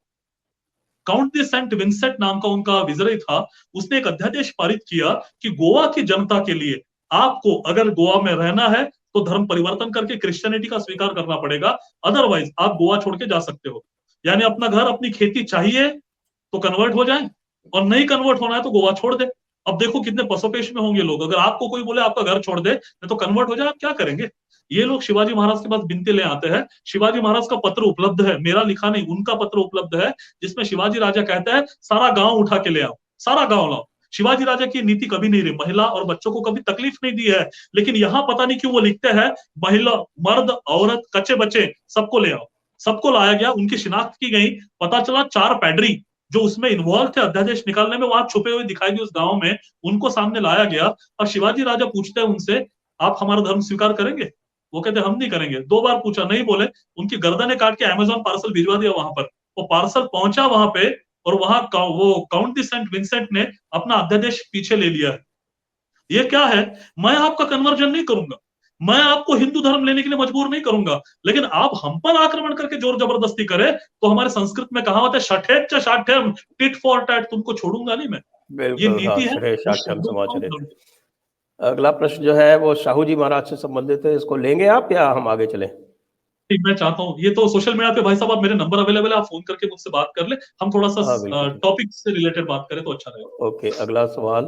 Speaker 3: Count de Saint Vincent नाम का उनका विजरई था। उसने एक अध्यादेश पारित किया कि गोवा की जनता के लिए आपको अगर गोवा में रहना है तो धर्म परिवर्तन करके क्रिश्चियनिटी का स्वीकार करना पड़ेगा, अदरवाइज आप गोवा छोड़ के जा सकते हो। यानी अपना घर अपनी खेती चाहिए तो कन्वर्ट हो जाए, और नहीं कन्वर्ट होना है तो गोवा छोड़ दे। अब देखो कितने पसोपेश में होंगे लोग, अगर आपको कोई बोले आपका घर छोड़ दे नहीं तो कन्वर्ट हो जाए, आप क्या करेंगे? ये लोग शिवाजी महाराज के पास बिनते ले आते हैं। शिवाजी महाराज का पत्र उपलब्ध है, मेरा लिखा नहीं, उनका पत्र उपलब्ध है, जिसमें शिवाजी राजा कहता है सारा गांव उठा के ले आओ, सारा गांव लाओ। शिवाजी राजा की नीति कभी नहीं रही, महिला और बच्चों को कभी तकलीफ नहीं दी है, लेकिन यहां पता नहीं क्यों वो लिखते हैं महिला मर्द औरत कच्चे बच्चे सबको ले आओ। सबको लाया गया, उनकी शिनाख्त की गई, पता चला 4 पैड्री जो उसमें इन्वॉल्व थे अध्यादेश निकालने में, वहां छुपे हुए दिखाई दिए उस गांव में, उनको सामने लाया गया। और शिवाजी राजा पूछते हैं उनसे आप हमारा धर्म स्वीकार करेंगे? वो कहते हम नहीं करेंगे। 2 बार पूछा, नहीं बोले, उनकी गर्दनें काट के अमेजोन पार्सल भिजवा दिया वहां पर। वो पार्सल पहुंचा वहां पे, और वहां वो काउंट द सेंट विंसेंट ने अपना अध्यादेश पीछे ले लिया है। ये क्या है? मैं आपका कन्वर्जन नहीं करूंगा, मैं आपको हिंदू धर्म लेने के लिए मजबूर नहीं करूंगा, लेकिन आप हम पर आक्रमण करके जोर जबरदस्ती करें तो हमारे संस्कृत में कहावत है शठेत च शाठ्यम, टिट फॉर टैट, तुमको छोड़ूंगा नहीं मैं। ये
Speaker 2: बिल्कुल, हाँ,
Speaker 3: नीति है,
Speaker 2: श्रेय
Speaker 3: वो
Speaker 2: शाठ्यम
Speaker 3: शब्दों का
Speaker 2: समाचरित।
Speaker 3: उपयोग।
Speaker 2: अगला प्रश्न जो है वो शाहू जी महाराज से संबंधित है, इसको लेंगे आप या हम आगे चलें?
Speaker 3: नहीं, मैं चाहता हूँ, ये तो सोशल मीडिया पे भाई साहब आप मेरे नंबर अवेलेबल है, आप फोन करके मुझसे बात कर ले, हम थोड़ा सा
Speaker 2: हाँ, बिल्कुल ठीक।
Speaker 3: टॉपिक से रिलेटेड बात करें तो अच्छा रहेगा।
Speaker 2: ओके, अगला सवाल।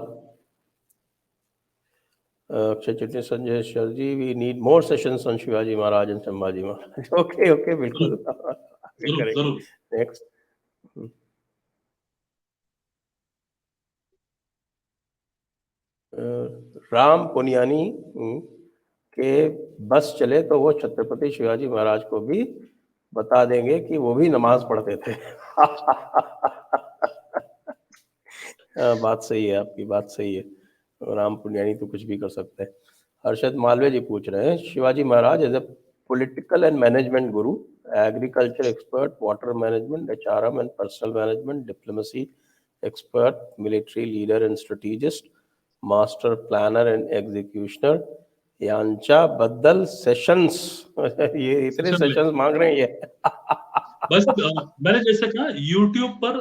Speaker 2: अक्षय चिट्ठी Sanjay sir ji, we need more sessions on Shivaji Maharaj and Sambhaji Maharaj. Okay okay, बिल्कुल आगे
Speaker 3: जरूर
Speaker 2: करेंगे।
Speaker 3: जरूर।
Speaker 2: नेक्स्ट। राम पुनियानी के बस चले तो वो छत्रपति शिवाजी महाराज को भी बता देंगे कि वो भी नमाज पढ़ते थे। बात सही है, आपकी बात सही है। राम पुनियानी तो कुछ भी कर सकते हैं। हर्षद मालवीय जी पूछ रहे हैं, Shivaji Maharaj as a political and management guru, agriculture expert, water management, HRM and personal management, diplomacy expert, military leader and strategist, master planner and executioner, यांचा बद्दल सेशंस। ये इतने सेशंस मांग रहे हैं ये।
Speaker 3: बस मैंने जैसे कहा YouTube पर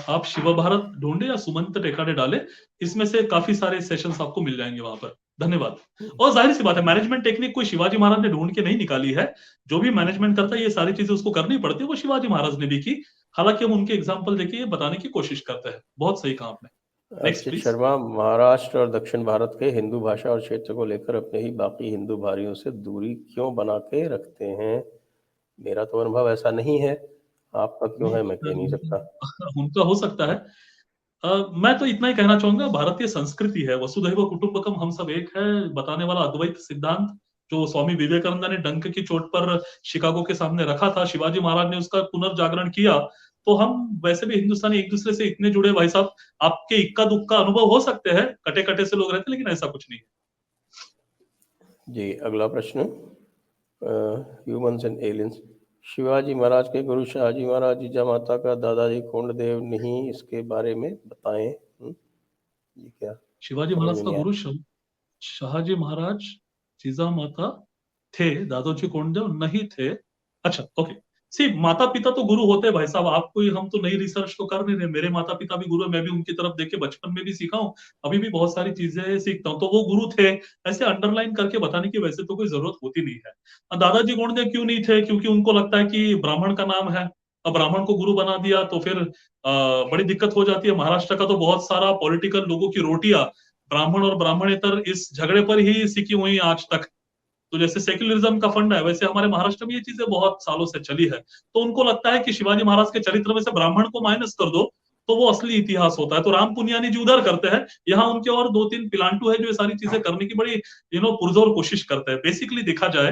Speaker 3: आप शिव भारत ढूंढे या सुमंत टेकाड़े डाले, इसमें से काफी सारे सेशंस आपको मिल जाएंगे वहां पर। धन्यवाद। और जाहिर सी बात है, मैनेजमेंट टेक्निक कोई शिवाजी महाराज ने ढूंढ के नहीं निकाली है, जो भी मैनेजमेंट करता है ये सारी चीजें उसको करनी पड़ती है, वो शिवाजी महाराज ने भी की। हालांकि हम उनके एग्जाम्पल देखिए ये बताने की कोशिश करते हैं। बहुत सही कहा आपने। Next
Speaker 2: Archit
Speaker 3: please.
Speaker 2: शर्मा, महाराष्ट्र और दक्षिण भारत के हिंदू भाषा और क्षेत्र को लेकर अपने ही बाकी हिंदू भाइयों से दूरी क्यों बना के रखते हैं? मेरा तो अनुभव ऐसा नहीं है, आपका क्यों है मैं कह नहीं सकता।
Speaker 3: उनका हो सकता है। मैं तो इतना ही कहना चाहूंगा, भारतीय संस्कृति है वसुधैव कुटुंबकम, हम सब एक है, बताने वाला अद्वैत सिद्धांत जो स्वामी विवेकानंद ने डंक की चोट पर शिकागो के सामने रखा था, शिवाजी महाराज ने उसका पुनर्जागरण किया। तो हम वैसे भी हिंदुस्तानी एक दूसरे से इतने जुड़े भाई साहब, आपके इक्का दुक्का अनुभव हो सकते हैं, कटे कटे से लोग रहते, लेकिन ऐसा कुछ नहीं है।
Speaker 2: जी, अगला प्रश्न, humans and aliens, Shivaji Maharaj के गुरु शाहजी महाराज जीजा माता का दादाजी कोंडदेव नहीं, इसके बारे में बताएं। ये क्या?
Speaker 3: शिवाजी
Speaker 2: समझ
Speaker 3: महाराज
Speaker 2: में
Speaker 3: का
Speaker 2: नहीं आया।
Speaker 3: गुरु शाहजी महाराज जीजा माता थे, दादोजी कोंडदेव नहीं थे। अच्छा ओके, सी माता पिता तो गुरु होते हैं भाई साहब, आपको हम तो नई रिसर्च तो कर नहीं रहे, मेरे माता पिता भी गुरु है, मैं भी उनकी तरफ देख के बचपन में भी सीखा हूँ, अभी भी बहुत सारी चीजें सीखता हूँ, तो वो गुरु थे, ऐसे अंडरलाइन करके बताने की वैसे तो कोई जरूरत होती नहीं है। दादाजी गोंडदेव क्यों नहीं थे? क्योंकि उनको लगता है कि ब्राह्मण का नाम है, अब ब्राह्मण को गुरु बना दिया तो फिर बड़ी दिक्कत हो जाती है। महाराष्ट्र का तो बहुत सारा पॉलिटिकल लोगों की रोटियां ब्राह्मण और ब्राह्मणेतर इस झगड़े पर ही सिकी हुई आज तक। तो जैसे सेक्युलरिज्म का फंडा है, वैसे हमारे महाराष्ट्र में ये चीजें बहुत सालों से चली है। तो उनको लगता है कि शिवाजी महाराज के चरित्र में से ब्राह्मण को माइनस कर दो तो वो असली इतिहास होता है। तो राम पुनियानी जी उधर करते हैं, यहाँ उनके और 2-3 पिलांटू है जो ये सारी चीजें करने की बड़ी पुरजोर कोशिश करते हैं। बेसिकली देखा जाए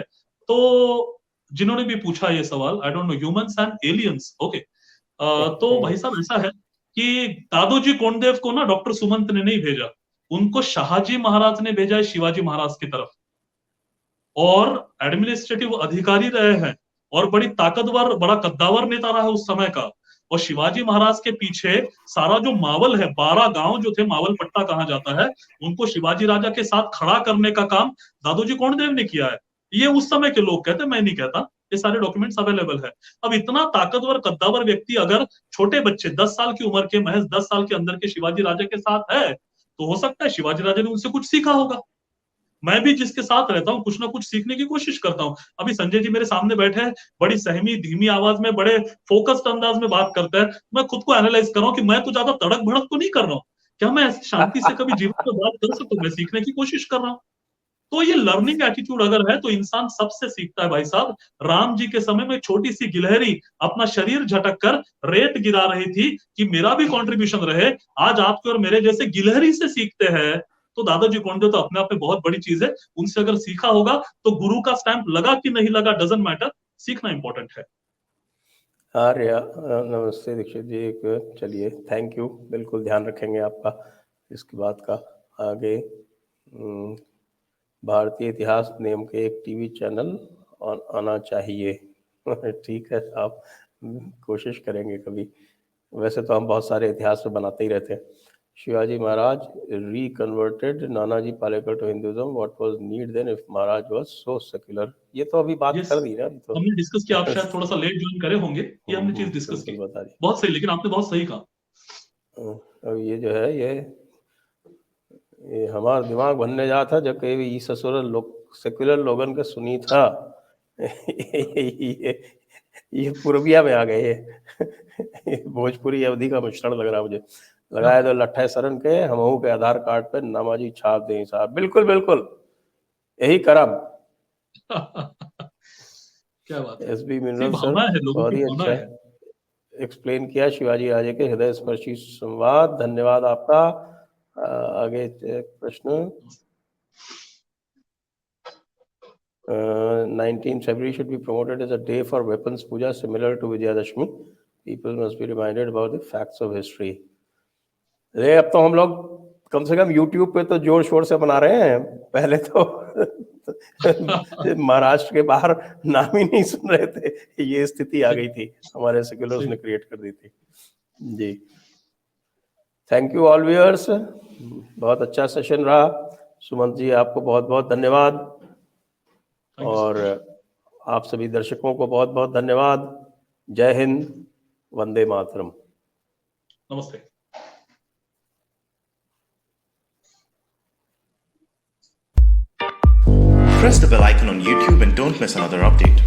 Speaker 3: तो जिन्होंने भी पूछा ये सवाल, I don't know, humans and aliens, okay, तो भाई साहब ऐसा है कि दादोजी कोंडदेव को ना डॉक्टर सुमंत ने नहीं भेजा, उनको शाहजी महाराज ने भेजा है शिवाजी महाराज की तरफ, और एडमिनिस्ट्रेटिव अधिकारी रहे हैं और बड़ी ताकतवर, बड़ा कद्दावर नेता रहा है उस समय का। और शिवाजी महाराज के पीछे सारा जो मावल है, 12 गांव जो थे, मावल पट्टा कहा जाता है, उनको शिवाजी राजा के साथ खड़ा करने का काम दादोजी कोंडदेव ने किया है। ये उस समय के लोग कहते हैं, मैं नहीं कहता, ये सारे डॉक्यूमेंट्स अवेलेबल है। अब इतना ताकतवर कद्दावर व्यक्ति अगर छोटे बच्चे 10 साल की उम्र के, महज 10 साल के अंदर के शिवाजी राजा के साथ है, तो हो सकता है शिवाजी राजा ने उनसे कुछ सीखा होगा। मैं भी जिसके साथ रहता हूँ कुछ ना कुछ सीखने की कोशिश करता हूँ। अभी संजय जी मेरे सामने बैठे हैं, बड़ी सहमी धीमी आवाज में, बड़े फोकस्ड अंदाज में बात करते हैं। मैं खुद को एनालाइज कर रहा हूँ कि मैं तो ज्यादा तड़क भड़क तो नहीं कर रहा हूँ, क्या मैं शांति से कभी जीवन में बात कर सकता हूँ? मैं सीखने की कोशिश कर रहा हूँ। तो ये लर्निंग एटीट्यूड अगर है तो इंसान सबसे सीखता है भाई साहब। राम जी के समय में छोटी सी गिलहरी अपना शरीर झटक कर रेत गिरा रही थी कि मेरा भी कंट्रीब्यूशन रहे। आज आपके और मेरे जैसे गिलहरी से सीखते हैं। तो दादाजी कोंडदेव तो अपने आप में बहुत बड़ी चीज है, उनसे अगर सीखा होगा तो गुरु का स्टैंप लगा कि नहीं लगा डजंट मैटर, सीखना इंपॉर्टेंट है।
Speaker 2: आर्या नमस्ते दीक्षित जी, एक चलिए थैंक यू, बिल्कुल ध्यान रखेंगे आपका इसकी बात का। आगे भारतीय इतिहास नेम के एक टीवी चैनल आना चाहिए। ठीक है, आप कोशिश करेंगे कभी। वैसे तो हम बहुत सारे इतिहास में बनाते ही रहते हैं। Shivaji Maharaj reconverted Nanaji Palekar to Hinduism, what was need then if Maharaj was so secular. ये तो अभी बात कर दी ना, तो
Speaker 3: हमने डिस्कस किया, आप शायद थोड़ा सा लेट ज्वाइन करे होंगे, ये हमने चीज डिस्कस की,
Speaker 2: बता दी,
Speaker 3: बहुत सही, लेकिन आपने बहुत सही कहा।
Speaker 2: अब ये जो है ये हमारा दिमाग बनने जाता जब कभी ससुर लोग सेक्युलर लोगन के सुनी था। ये पूर्विया में आ गए, ये भोजपुरी अवधि का मिश्रण लग रहा मुझे। लगाए तो लट्ठे सरन के हमहू के आधार कार्ड पे नामाजी छाप दें साहब। बिल्कुल बिल्कुल यही करम।
Speaker 3: क्या बात है,
Speaker 2: एसबी मिनरल सर बहुत ही अच्छा एक्सप्लेन किया शिवाजी राजे के हृदय स्पर्शी संवाद, धन्यवाद आपका। आगे प्रश्न 19 February should be promoted as a day for weapons puja similar to Vijayadashmi. People must be reminded about the facts of history. अब तो हम लोग कम से कम YouTube पे तो जोर शोर से बना रहे हैं, पहले तो महाराष्ट्र के बाहर नाम ही नहीं सुन रहे थे। ये स्थिति आ गई थी, हमारे सेक्युलर्स ने क्रिएट कर दी थी जी। थैंक यू ऑल व्यूअर्स, बहुत अच्छा सेशन रहा। सुमंत जी आपको बहुत बहुत धन्यवाद, और आप सभी दर्शकों को बहुत बहुत धन्यवाद। जय हिंद, वंदे मातरम।
Speaker 3: नमस्ते।
Speaker 1: Press the bell icon on YouTube and don't miss another update.